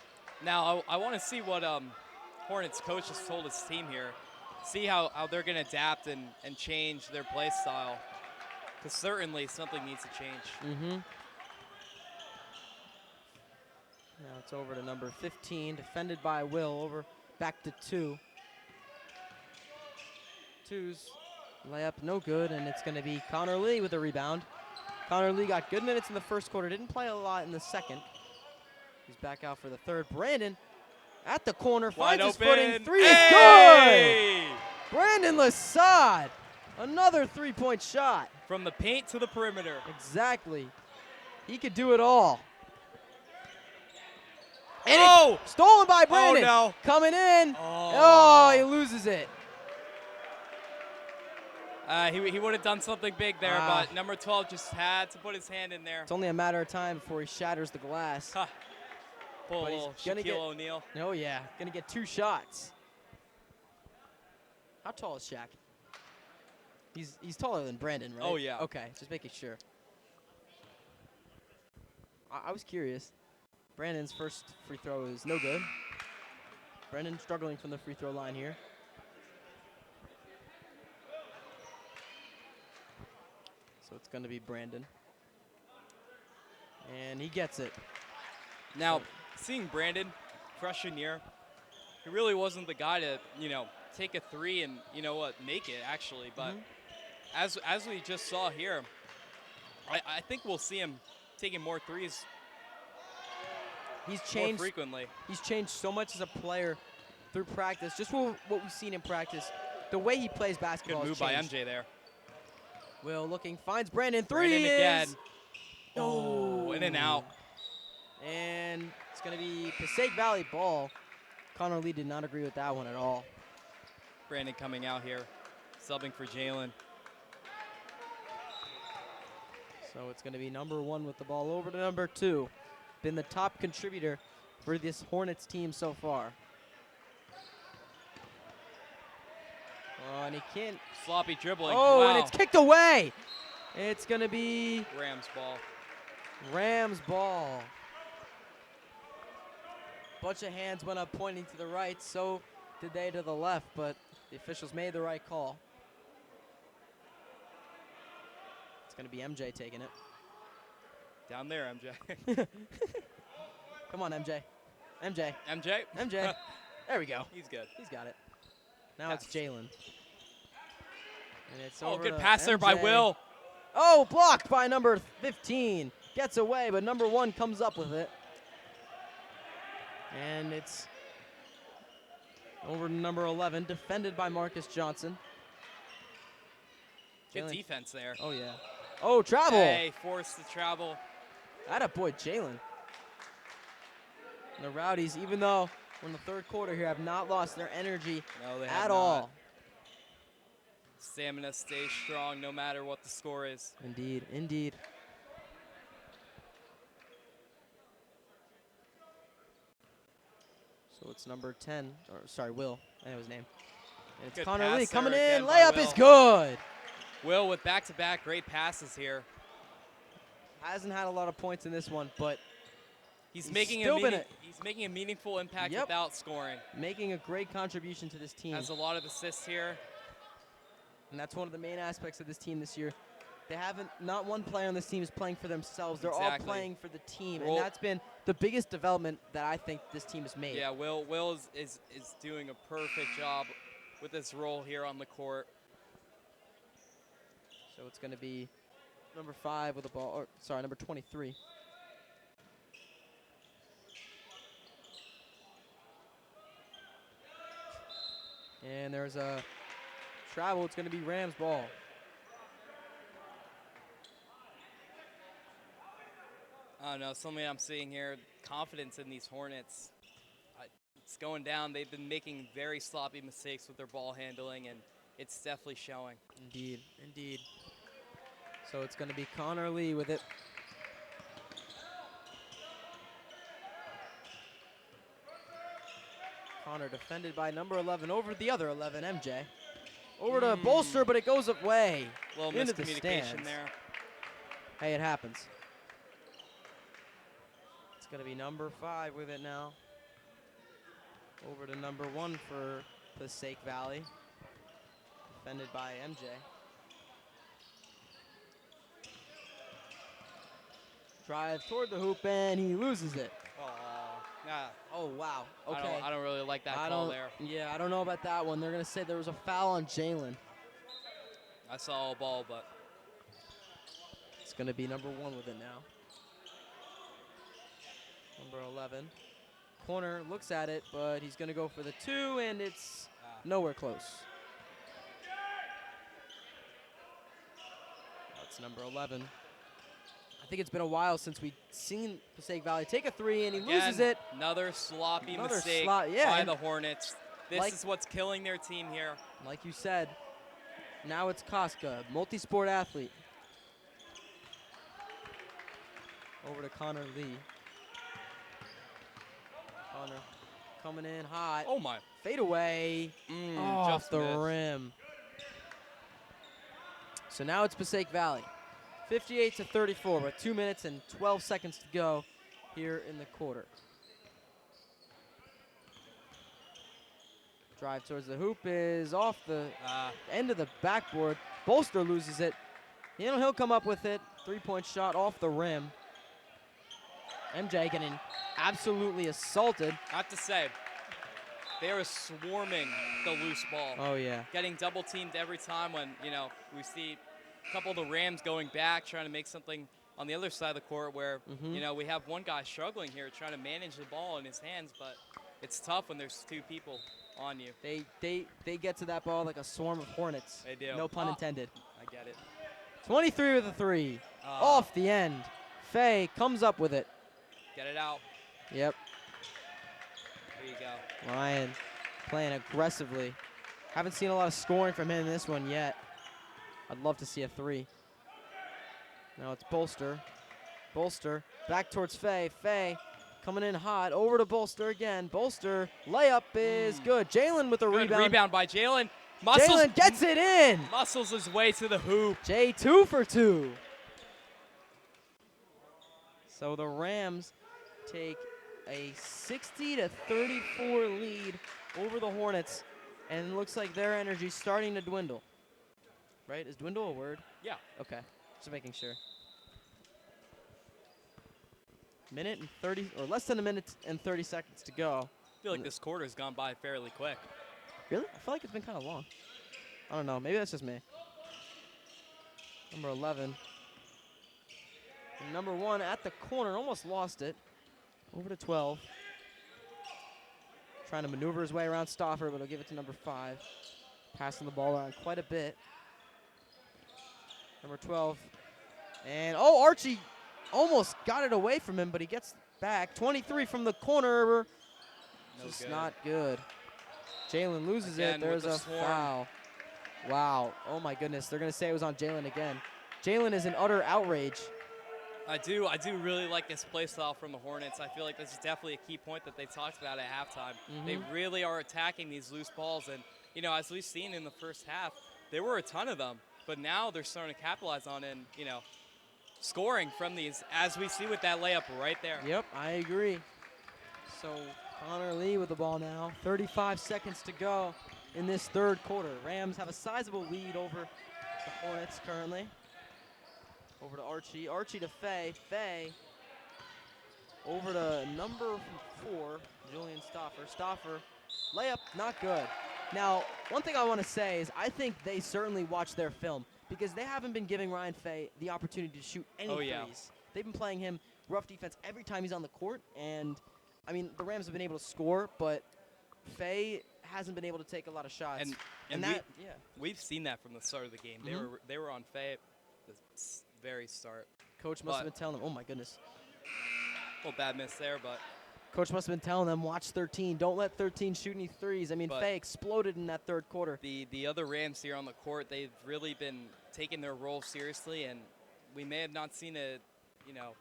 now I want to see what Hornets coach has told his team here. See how they're going to adapt and change their play style. Because certainly something needs to change. Now it's over to number 15, defended by Will, over back to 2. 2's layup, no good, and it's going to be Connor Lee with the rebound. Connor Lee got good minutes in the first quarter, didn't play a lot in the second. He's back out for the third. Brandon at the corner, Wide finds his open. footing, 3 is Hey! good! Brandon Lasad, another 3-point shot. From the paint to the perimeter. Exactly. He could do it all. And Oh! it's stolen by Brandon. no. Coming in. Oh. He loses it. He would have done something big there, Ah. but number 12 just had to put his hand in there. It's only a matter of time before he shatters the glass. Huh. Pull a But he's little gonna Shaquille get- O'Neal. Oh, yeah. Going to get 2 shots. How tall is Shaq? He's taller than Brandon, right? Oh, yeah. Okay, just making sure. I was curious. Brandon's first free throw is no good. Brandon struggling from the free throw line here. So it's going to be Brandon. And he gets it. Now, seeing Brandon, freshman year, he really wasn't the guy to, take a three and, make it, actually. But as we just saw here, I think we'll see him taking more threes He's more changed. frequently. He's changed so much as a player through practice. Just what we've seen in practice. The way he plays basketball Good has move by changed. MJ there. Will looking, finds Brandon. Three Brandon again. Oh, In and out. And it's going to be Passaic Valley ball. Connor Lee did not agree with that one at all. Brandon coming out here, subbing for Jalen. So it's going to be number 1 with the ball over to number 2. Been the top contributor for this Hornets team so far. Oh, and he can't. Sloppy dribbling. Oh, wow. and it's kicked away. It's going to be Rams ball. Rams ball. Bunch of hands went up pointing to the right, so did they to the left, but the officials made the right call. It's going to be MJ taking it. Down there, MJ. Come on, MJ. MJ. MJ? MJ. There we go. He's good. He's got it. Now Pass. it's Jalen. And it's Oh, over good to pass there by MJ. Will. Oh, blocked by number 15. Gets away, but number 1 comes up with it. And it's over to number 11, defended by Marcus Johnson. Good Jalen. defense there. Oh, yeah. Oh, travel. Hey, forced to travel. Atta boy, Jalen. And the Rowdies, even though we're in the third quarter here, have not lost their energy No, they have at not. all. Stamina stays strong no matter what the score is. Indeed, indeed. So it's number 10, or sorry, Will. I know his name. And it's Good Connor pass Lee coming there in. again by Layup is Will. good. Will with back-to-back great passes here. Hasn't had a lot of points in this one, but He's making a meaningful impact Yep. without scoring. making a great contribution to this team. Has a lot of assists here. And that's one of the main aspects of this team this year. They haven't, not one player on this team is playing for themselves. They're all Exactly. playing for the team. Roll- And that's been the biggest development that I think this team has made. Yeah, Will is doing a perfect job with his role here on the court. So it's going to be number 5 with the ball, or sorry, number 23. And there's a travel. It's going to be Rams ball. I don't know, something I'm seeing here, confidence in these Hornets. It's going down. They've been making very sloppy mistakes with their ball handling, and it's definitely showing. Indeed, indeed. So it's going to be Connor Lee with it. Connor defended by number 11 over the other 11, MJ. Over to Bolster, but it goes away. A little into the miscommunication stands. there. Hey, it happens. It's going to be number 5 with it now. Over to number 1 for Passaic Valley. Defended by MJ. Drive toward the hoop, and he loses it. Yeah, Oh, wow. Okay. I don't really like that call there. Yeah, I don't know about that one. They're going to say there was a foul on Jalen. I saw a ball, but It's going to be number 1 with it now. Number 11. Corner looks at it, but he's going to go for the 2, and it's nowhere close. That's number 11. I think it's been a while since we've seen Passaic Valley take a 3, and he loses it. Another sloppy Another mistake yeah, by and the Hornets. This like- is what's killing their team here. Like you said, now it's Koska, multi-sport athlete. Over to Connor Lee. coming in hot. Oh, my. Fade away. Off Just the missed. rim. So now it's Passaic Valley. 58-34 with 2 minutes and 12 seconds to go here in the quarter. Drive towards the hoop is off the end of the backboard. Bolster loses it. He'll come up with it. 3-point shot off the rim. MJ getting absolutely assaulted. I have to say, they are swarming the loose ball. Oh, yeah. Getting double teamed every time when, we see a couple of the Rams going back, trying to make something on the other side of the court where, we have one guy struggling here trying to manage the ball in his hands, but it's tough when there's two people on you. They get to that ball like a swarm of hornets. They do. No pun intended. I get it. 23 with a 3. Off the end. Faye comes up with it. Get it out. Yep. There you go. Ryan playing aggressively. Haven't seen a lot of scoring from him in this one yet. I'd love to see a 3. Now it's Bolster. Bolster back towards Faye. Faye coming in hot. Over to Bolster again. Bolster layup is good. Jalen with a Good rebound. rebound by Jalen. Jalen gets it in. Muscles his way to the hoop. Jay 2 for 2. So the Rams take a 60-34 lead over the Hornets, and it looks like their energy's starting to dwindle. Right? Is dwindle a word? Yeah. Okay. Just making sure. Minute and 30, or less than a minute and 30 seconds to go. I feel like this quarter's gone by fairly quick. Really? I feel like it's been kind of long. I don't know. Maybe that's just me. Number 11. And number 1 at the corner. Almost lost it. Over to 12. Trying to maneuver his way around Stauffer, but he'll give it to number 5. Passing the ball around quite a bit. Number 12. And, Archie almost got it away from him, but he gets back. 23 from the corner. Just not good. Jalen loses it. There's a foul. Wow. Oh, my goodness. They're going to say it was on Jalen again. Jalen is in utter outrage. I do really like this play style from the Hornets. I feel like this is definitely a key point that they talked about at halftime. They really are attacking these loose balls. And, as we've seen in the first half, there were a ton of them. But now they're starting to capitalize on it and, scoring from these, as we see with that layup right there. Yep, I agree. So Connor Lee with the ball now. 35 seconds to go in this third quarter. Rams have a sizable lead over the Hornets currently. Over to Archie. Archie to Faye. Faye over to number 4, Julian Stauffer. Stauffer, layup, not good. Now, one thing I want to say is I think they certainly watch their film because they haven't been giving Ryan Faye the opportunity to shoot any threes. They've been playing him rough defense every time he's on the court, and, I mean, the Rams have been able to score, but Faye hasn't been able to take a lot of shots. And we've seen that from the start of the game. They were on Faye at the very start. Coach must have been telling them, oh, my goodness. A little bad miss there, but Coach must have been telling them, watch 13. Don't let 13 shoot any threes. I mean, Faye exploded in that third quarter. The other Rams here on the court, they've really been taking their role seriously, and we may have not seen a,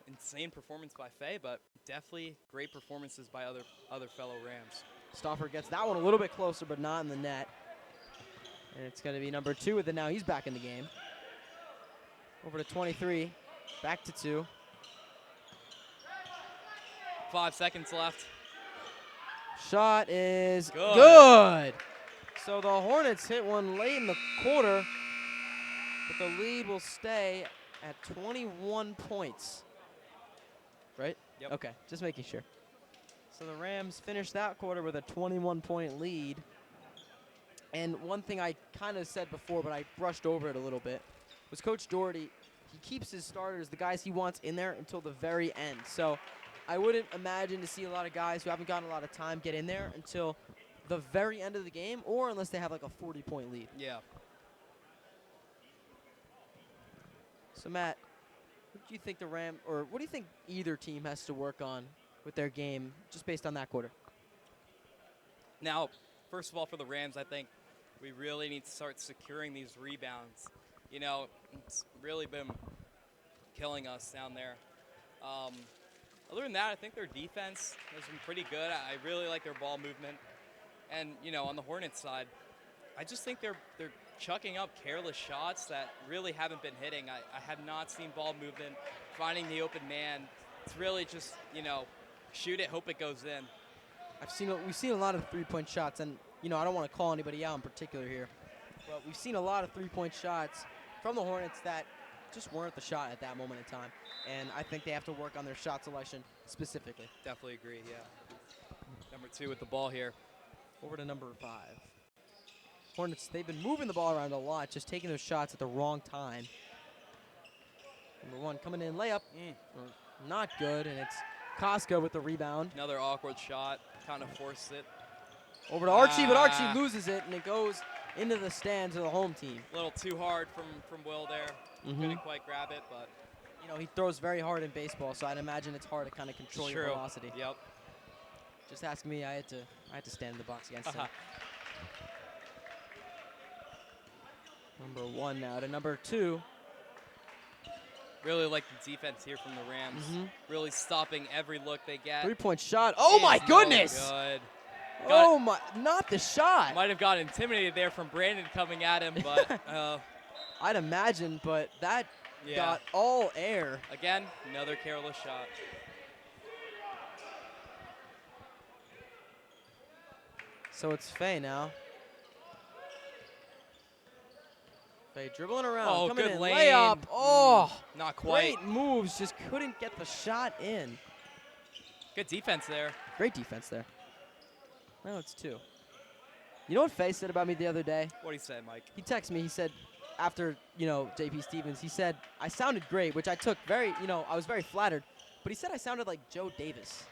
insane performance by Faye, but definitely great performances by other fellow Rams. Stauffer gets that one a little bit closer, but not in the net. And it's going to be number 2 with it now. He's back in the game. Over to 23. Back to 2. 5 seconds left. Shot is good. So the Hornets hit one late in the quarter, but the lead will stay at 21 points. Right? Yep. Okay, just making sure. So the Rams finished that quarter with a 21-point lead. And one thing I kind of said before, but I brushed over it a little bit, was Coach Doherty, he keeps his starters, the guys he wants in there until the very end. So I wouldn't imagine to see a lot of guys who haven't gotten a lot of time get in there until the very end of the game, or unless they have like a 40-point lead. Yeah. So Matt, what do you think what do you think either team has to work on with their game, just based on that quarter? Now, first of all, for the Rams, I think we really need to start securing these rebounds. It's really been killing us down there. Other than that, I think their defense has been pretty good. I really like their ball movement. And, you know, on the Hornets side, I just think they're chucking up careless shots that really haven't been hitting. I have not seen ball movement, finding the open man. It's really just, you know, shoot it, hope it goes in. We've seen a lot of three-point shots, and you know I don't want to call anybody out in particular here, but we've seen a lot of three-point shots from the Hornets that just weren't the shot at that moment in time, and I think they have to work on their shot selection specifically. Definitely agree, yeah. Number 2 with the ball here. Over to number 5. Hornets, they've been moving the ball around a lot, just taking those shots at the wrong time. Number 1 coming in, layup, not good, and it's Koska with the rebound. Another awkward shot, kind of forced it. Over to Archie, but Archie loses it, and it goes into the stands of the home team. A little too hard from Will there. Couldn't quite grab it, but you know he throws very hard in baseball, so I'd imagine it's hard to kind of control your velocity. Yep. Just ask me, I had to stand in the box against him. Number 1 now to number 2. Really like the defense here from the Rams. Really stopping every look they get. 3-point shot. Oh my goodness! Good. Oh my! Not the shot. Might have got intimidated there from Brandon coming at him, but I'd imagine, but that got all air. Again, another careless shot. So it's Faye now. Faye dribbling around, Oh, coming good in, lane. layup. Oh, not quite. Great moves, just couldn't get the shot in. Good defense there. Great defense there. Now it's 2. You know what Faye said about me the other day? What did he say, Mike? He texted me. He said, after JP Stevens, he said I sounded great, which I took very, I was very flattered. But he said I sounded like Joe Davis.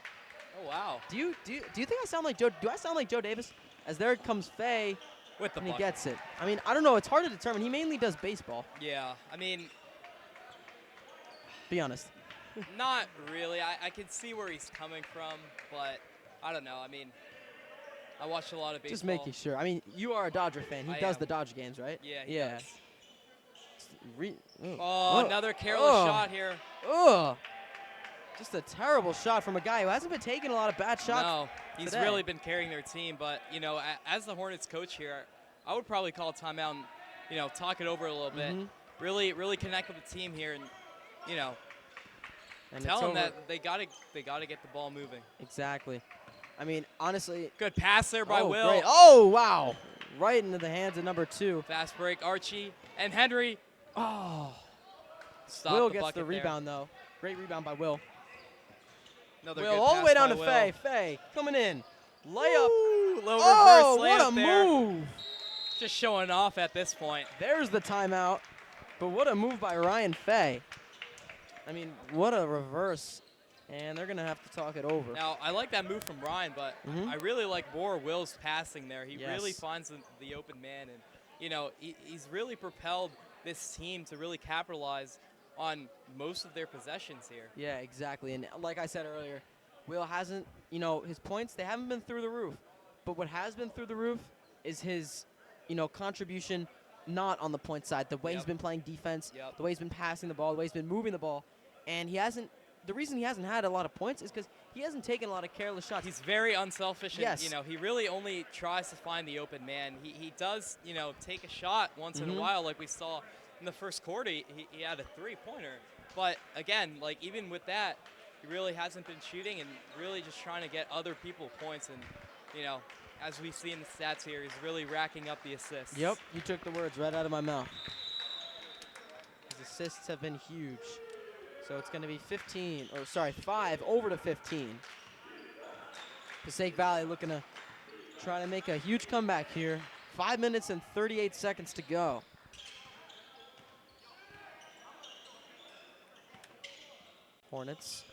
Oh wow. Do you think I sound like Joe? Do I sound like Joe Davis? As there comes Faye, with the and he bucket. gets it. I mean, I don't know. It's hard to determine. He mainly does baseball. Yeah, I mean, be honest. Not really. I can see where he's coming from, but I don't know. I mean, I watched a lot of baseball. Just making sure. I mean, you are a Dodger fan. He does the Dodger games, right? Yeah, he does. Another careless shot here. Just a terrible shot from a guy who hasn't been taking a lot of bad shots. No, he's really been carrying their team. But, as the Hornets coach here, I would probably call a timeout and, talk it over a little bit. Really, really connect with the team here and, and tell them that they gotta get the ball moving. Exactly. I mean, honestly. Good pass there by Will. Great. Oh, wow. Right into the hands of number 2. Fast break, Archie and Henry. Oh. Stop Will the gets bucket the rebound, though. Great rebound by Will. Another Will good all the way pass down by to Faye. Will. Faye coming in. Layup. Ooh, low oh, reverse layup what a there. move. Just showing off at this point. There's the timeout. But what a move by Ryan Faye. I mean, what a reverse. And they're going to have to talk it over. Now, I like that move from Ryan, but I really like more Will's passing there. He really finds the open man. And, he's really propelled this team to really capitalize on most of their possessions here. Yeah, exactly. And like I said earlier, Will hasn't, his points, they haven't been through the roof. But what has been through the roof is his, contribution not on the point side. The way he's been playing defense, the way he's been passing the ball, the way he's been moving the ball. And the reason he hasn't had a lot of points is because he hasn't taken a lot of careless shots. He's very unselfish. Yes. And, he really only tries to find the open man. He does, take a shot once in a while, like we saw in the first quarter. He had a three-pointer. But, again, even with that, he really hasn't been shooting and really just trying to get other people points. And, as we see in the stats here, he's really racking up the assists. Yep, you took the words right out of my mouth. His assists have been huge. So it's going to be 5 over to 15. Passaic Valley looking to try to make a huge comeback here. 5 minutes and 38 seconds to go. Hornets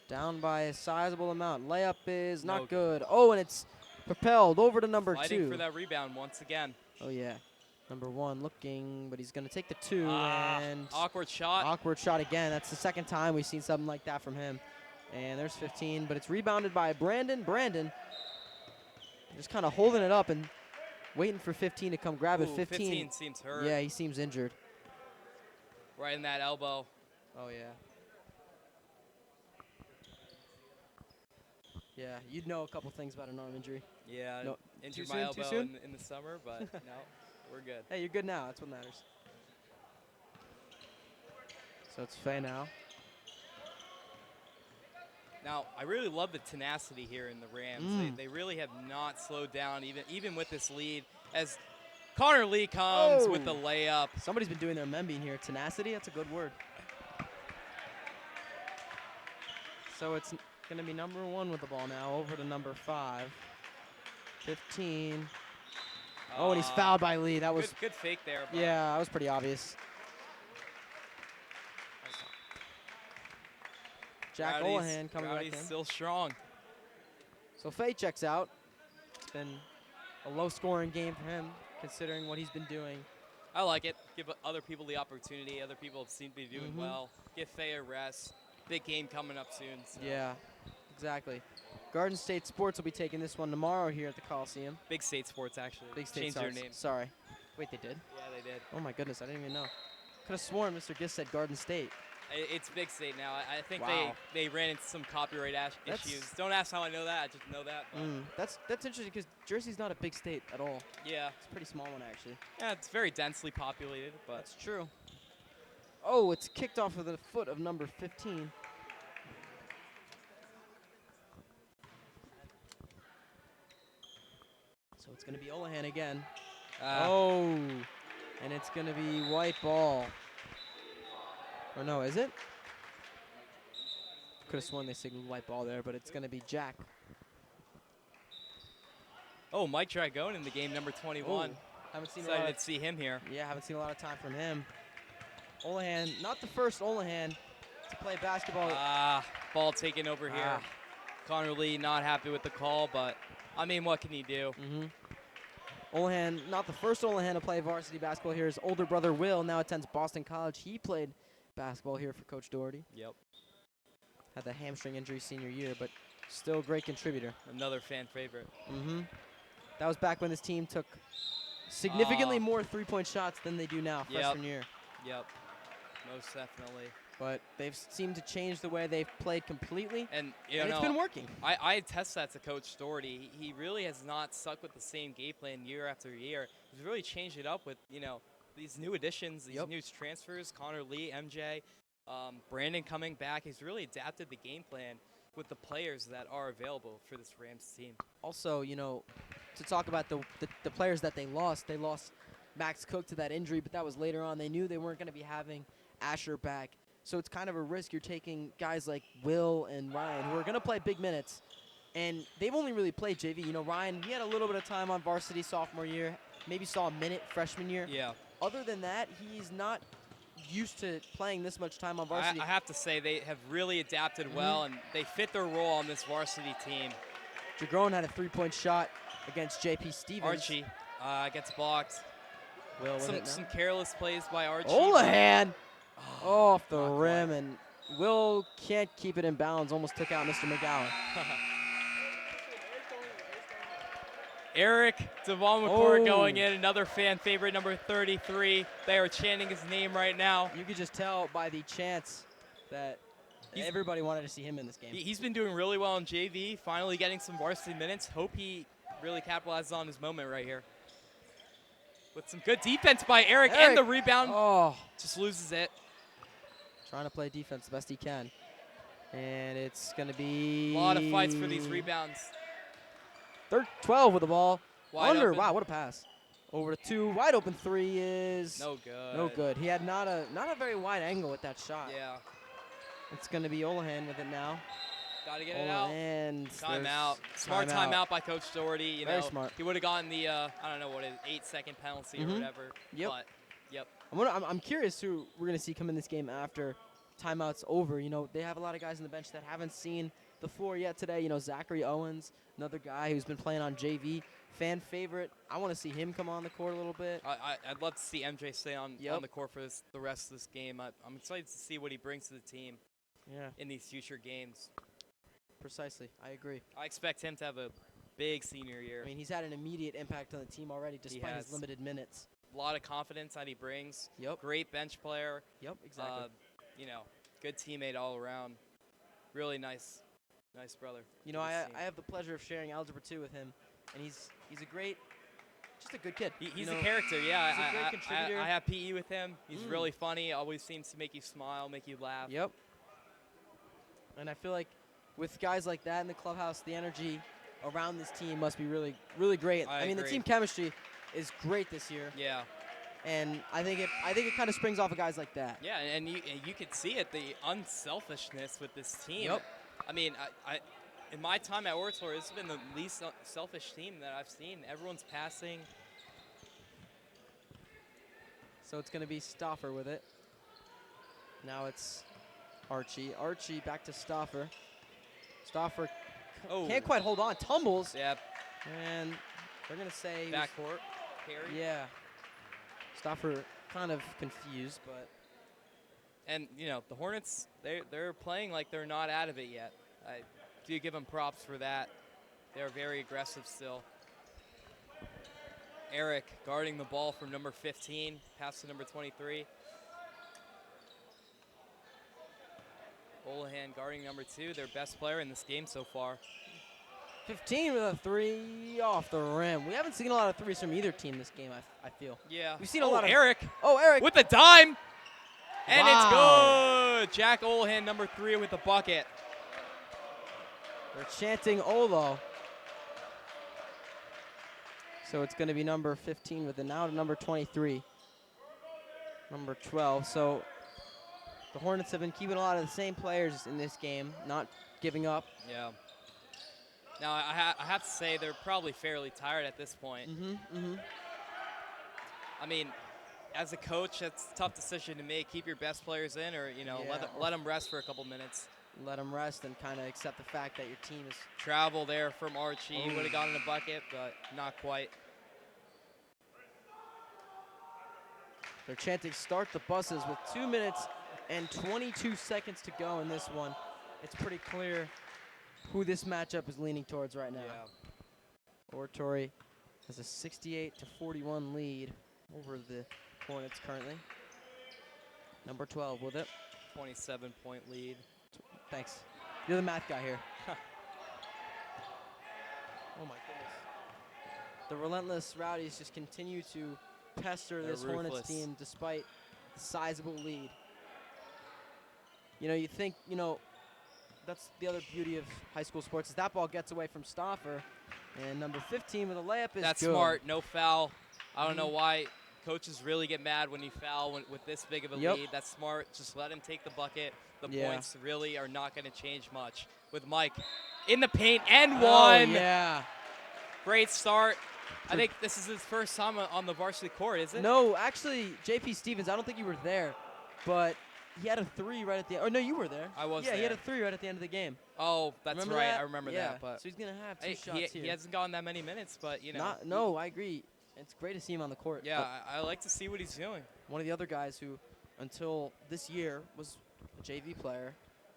down by a sizable amount. Layup is not good. Oh, and it's propelled over to number 2. Fighting for that rebound once again. Oh, yeah. Number 1 looking, but he's going to take the 2. And awkward shot. Awkward shot again. That's the second time we've seen something like that from him. And there's 15, but it's rebounded by Brandon. Brandon just kind of holding it up and waiting for 15 to come grab it. 15 seems hurt. Yeah, he seems injured. Right in that elbow. Oh, yeah. Yeah, you'd know a couple things about an arm injury. Yeah, No, injured too my soon, too elbow soon? in the summer, but no, we're good. Hey, you're good now. That's what matters. So it's Faye now. Now, I really love the tenacity here in the Rams. They really have not slowed down, even with this lead. As Connor Lee comes with the layup. Somebody's been doing their membing here. Tenacity, that's a good word. So it's going to be number 1 with the ball now, over to number 5. 15. Oh, and he's fouled by Lee. That was Good fake there. But yeah, that was pretty obvious. Jack Olahan coming back in. Still strong. So Faye checks out. It's been a low-scoring game for him, considering what he's been doing. I like it. Give other people the opportunity. Other people seem to be doing well. Give Faye a rest. Big game coming up soon. So. Yeah, exactly. Garden State Sports will be taking this one tomorrow here at the Coliseum. Big State Sports, actually. Big State Changed Sports. their name. Sorry. Wait, they did? Yeah, they did. Oh, my goodness. I didn't even know. Could have sworn Mr. Giss said Garden State. It's Big State now. I think Wow. they ran into some copyright issues. Don't ask how I know that. I just know that. But That's interesting because Jersey's not a big state at all. yeah. It's a pretty small one, actually. Yeah, it's very densely populated, but That's true. Oh, it's kicked off of the foot of number 15. So it's going to be Olahan again. Oh, and it's going to be white ball. Or no, is it? Could have sworn they signaled white ball there, but it's going to be Jack. oh, Mike Dragone in the game, number 21. Haven't seen a lot Excited of to see him here. Yeah, haven't seen a lot of time from him. Olahan, not the first Olahan to play basketball. Ball taken over here. Connor Lee not happy with the call, but I mean, what can he do? Olahan, not the first Olahan to play varsity basketball here. His older brother Will now attends Boston College. He played basketball here for Coach Doherty. Yep. Had the hamstring injury senior year, but still a great contributor. Another fan favorite. That was back when this team took significantly more three-point shots than they do now, freshman year. Yep. Most definitely. But they've seemed to change the way they've played completely, And it's been working. I attest that to Coach Doherty. He really has not stuck with the same game plan year after year. He's really changed it up with, these new additions, these new transfers, Connor Lee, MJ, Brandon coming back. He's really adapted the game plan with the players that are available for this Rams team. Also, to talk about the players that they lost Max Cook to that injury, but that was later on. They knew they weren't going to be having Asher back. So it's kind of a risk. You're taking guys like Will and Ryan who are going to play big minutes, and they've only really played JV. Ryan, he had a little bit of time on varsity sophomore year, maybe saw a minute freshman year. Yeah. Other than that, he's not used to playing this much time on varsity. I have to say they have really adapted well, and they fit their role on this varsity team. Jagrone had a three-point shot against JP Stevens. Archie gets blocked. Will with it now. Some careless plays by Archie. Olahan off the rim, and Will can't keep it in bounds. Almost took out Mr. McGowan. Eric Devon McCourt going in, another fan favorite, number 33. They are chanting his name right now. You could just tell by the chants that everybody wanted to see him in this game. He's been doing really well in JV, finally getting some varsity minutes. Hope he really capitalizes on his moment right here. With some good defense by Eric. And the rebound. Oh, just loses it. Trying to play defense the best he can. And it's going to be a lot of fights for these rebounds. 12 with the ball. Wide open. Wow, what a pass. Over to 2. Wide open 3 is no good. No good. He had not a very wide angle with that shot. Yeah. It's going to be Olahan with it now. Got to get it out. And timeout. Smart timeout by Coach Doherty. Very smart. He would have gotten the, I don't know what it is, 8-second penalty or whatever. Yep. But, yep. I'm curious who we're going to see come in this game after timeout's over. They have a lot of guys on the bench that haven't seen the floor yet today. Zachary Owens, another guy who's been playing on JV. Fan favorite. I want to see him come on the court a little bit. I'd love to see MJ stay on the court for the rest of this game. I'm excited to see what he brings to the team in these future games. Precisely. I agree. I expect him to have a big senior year. I mean, he's had an immediate impact on the team already despite his limited minutes. A lot of confidence that he brings. Yep. Great bench player. Yep, exactly. Good teammate all around. Really nice Nice brother. You know, Good to I see. have the pleasure of sharing Algebra 2 with him, and he's a great, just a good kid. He's you know, a character, yeah. he's a great contributor. I have PE with him. He's really funny. Always seems to make you smile, make you laugh. Yep. And I feel like with guys like that in the clubhouse, the energy around this team must be really, really great. I mean, the agree. team chemistry is great this year, Yeah. and I think it kind of springs off of guys like that. Yeah, and you could see it, the unselfishness with this team. Yep. I mean, I in my time at Oratory, this has been the least selfish team that I've seen. Everyone's passing. So it's going to be Stauffer with it. Now it's Archie. Archie back to Stauffer. Stauffer Oh. can't quite hold on, tumbles, Yeah, and they're going to say he was- backcourt carry. yeah. Stauffer kind of confused, but And you know the Hornets, they're playing like they're not out of it yet. I do give them props for that. They're very aggressive still. Eric guarding the ball from number 15, pass to number 23. Olahan guarding number 2, their best player in this game so far. 15 with a three off the rim. We haven't seen a lot of threes from either team this game, I feel. Yeah. We've seen a lot of Eric Oh, Eric. with the dime. And Wow. it's good. Jack Olahan, number 3 with the bucket. They're chanting Olo. So it's going to be number 15 with it now to number 23. Number 12. So the Hornets have been keeping a lot of the same players in this game, not giving up. Yeah. Now, I have to say they're probably fairly tired at this point. I mean, as a coach, that's a tough decision to make. Keep your best players in, or you know, Yeah, let them rest for a couple minutes. Let them rest and kind of accept the fact that your team is. Travel there from Archie. Oh. Would have gotten a bucket, but not quite. They're chanting start the buses with 2 minutes and 22 seconds to go in this one. It's pretty clear who this matchup is leaning towards right now. Yeah. Oratory has a 68-41 lead over the Hornets currently. Number 12 with it. 27-point lead. Thanks. You're the math guy here. Oh my goodness. The relentless Rowdies just continue to pester They're this Hornets ruthless. team despite the sizable lead. You know, you think, you know, that's the other beauty of high school sports is that ball gets away from Stauffer, and number 15 with a layup is That's good. smart. No foul. I don't know why coaches really get mad when you foul with this big of a Yep. lead. That's smart. Just let him take the bucket. The Yeah. points really are not going to change much. With Mike in the paint and Oh, one. yeah. Great start. I think this is his first time on the varsity court, is it? No, actually, J.P. Stevens, I don't think you were there, but he had a three right at the end. Oh, no, you were there. I was Yeah, he had a there. three right at the end of the game. Oh, that's Remember right. that? I remember Yeah. that. But So he's going to have two hey, shots here. he hasn't gotten that many minutes, but, you know. No, I agree. It's great to see him on the court. Yeah, But I like to see what he's doing. one of the other guys who, until this year, was a JV player,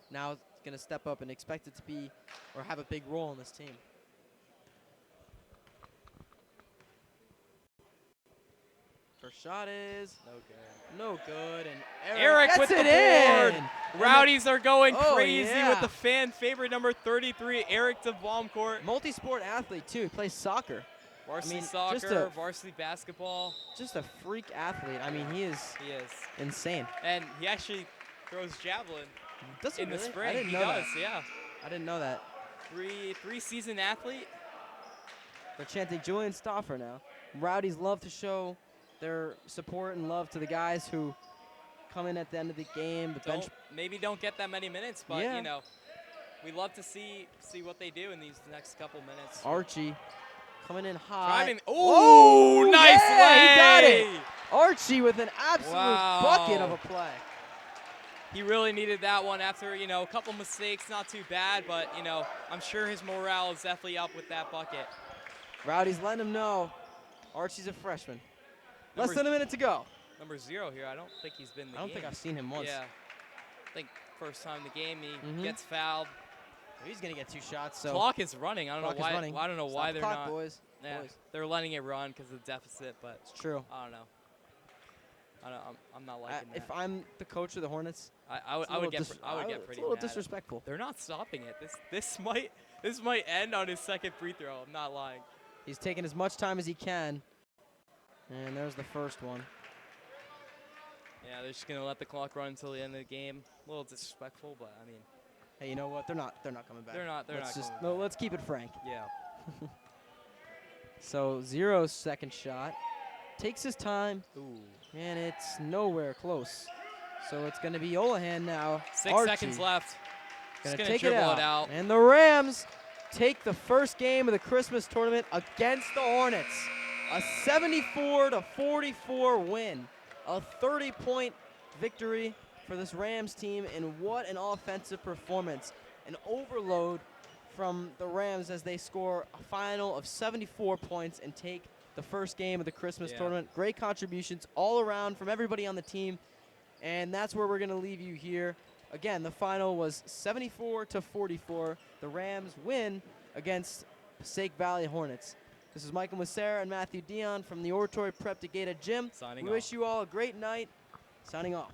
now is going to step up and expected to be or have a big role in this team. First shot is No good. no good, and Eric gets with the it board. in. And Rowdies are going Oh, crazy yeah. with the fan favorite number 33, Eric DeBaumcourt. Multi-sport athlete too. He plays soccer. Varsity mean, soccer, just a- varsity basketball. Just a freak athlete. I mean, he is He is. insane. And he actually throws javelin Does he in the really? spring. I didn't He know does, that. yeah. I didn't know that. Three-season athlete. They're chanting Julian Stauffer now. Rowdies love to show their support and love to the guys who come in at the end of the game. The bench. Maybe don't get that many minutes, but Yeah. you know, we love to see what they do in these next couple minutes. Archie coming in high. Driving. Oh, nice yeah, lay. he got it. Archie with an absolute Wow. bucket of a play. He really needed that one after, you know, a couple mistakes, not too bad, but, you know, I'm sure his morale is definitely up with that bucket. Rowdies letting him know Archie's a freshman. Less Number than a minute to go. Number 0 here, I don't think he's been in the I don't game. think I've seen him once. Yeah. I think first time in the game he Mhm. gets fouled. He's gonna get two shots. So Clock is running. I don't clock know is why. running. I don't know Stop why the they're clock, not. boys. Yeah, Boys. they're letting it run because of the deficit, but It's true. I don't know. I'm not liking that. If I'm the coach of the Hornets, I would get pretty it's a little mad. disrespectful. They're not stopping it. This might end on his second free throw. I'm not lying. He's taking as much time as he can. And there's the first one. Yeah, they're just gonna let the clock run until the end of the game. A little disrespectful, but I mean, Hey, you know what? They're not coming back. they're not. Let's keep it frank. Yeah. So 0 second shot. Takes his time, Ooh. and it's nowhere close. So it's going to be Olahan now. 6 Archie seconds left. Gonna Just gonna take dribble it out. it out. And the Rams take the first game of the Christmas tournament against the Hornets. A 74-44 win. A 30-point victory for this Rams team, and what an offensive performance. An overload from the Rams as they score a final of 74 points and take the first game of the Christmas tournament. Great contributions all around from everybody on the team, and that's where we're going to leave you here. Again, the final was 74-44. The Rams win against Passaic Valley Hornets. This is Michael Macera and Matthew Dion from the Oratory Prep to Gata Gym. Signing We wish you all a great night. Signing off.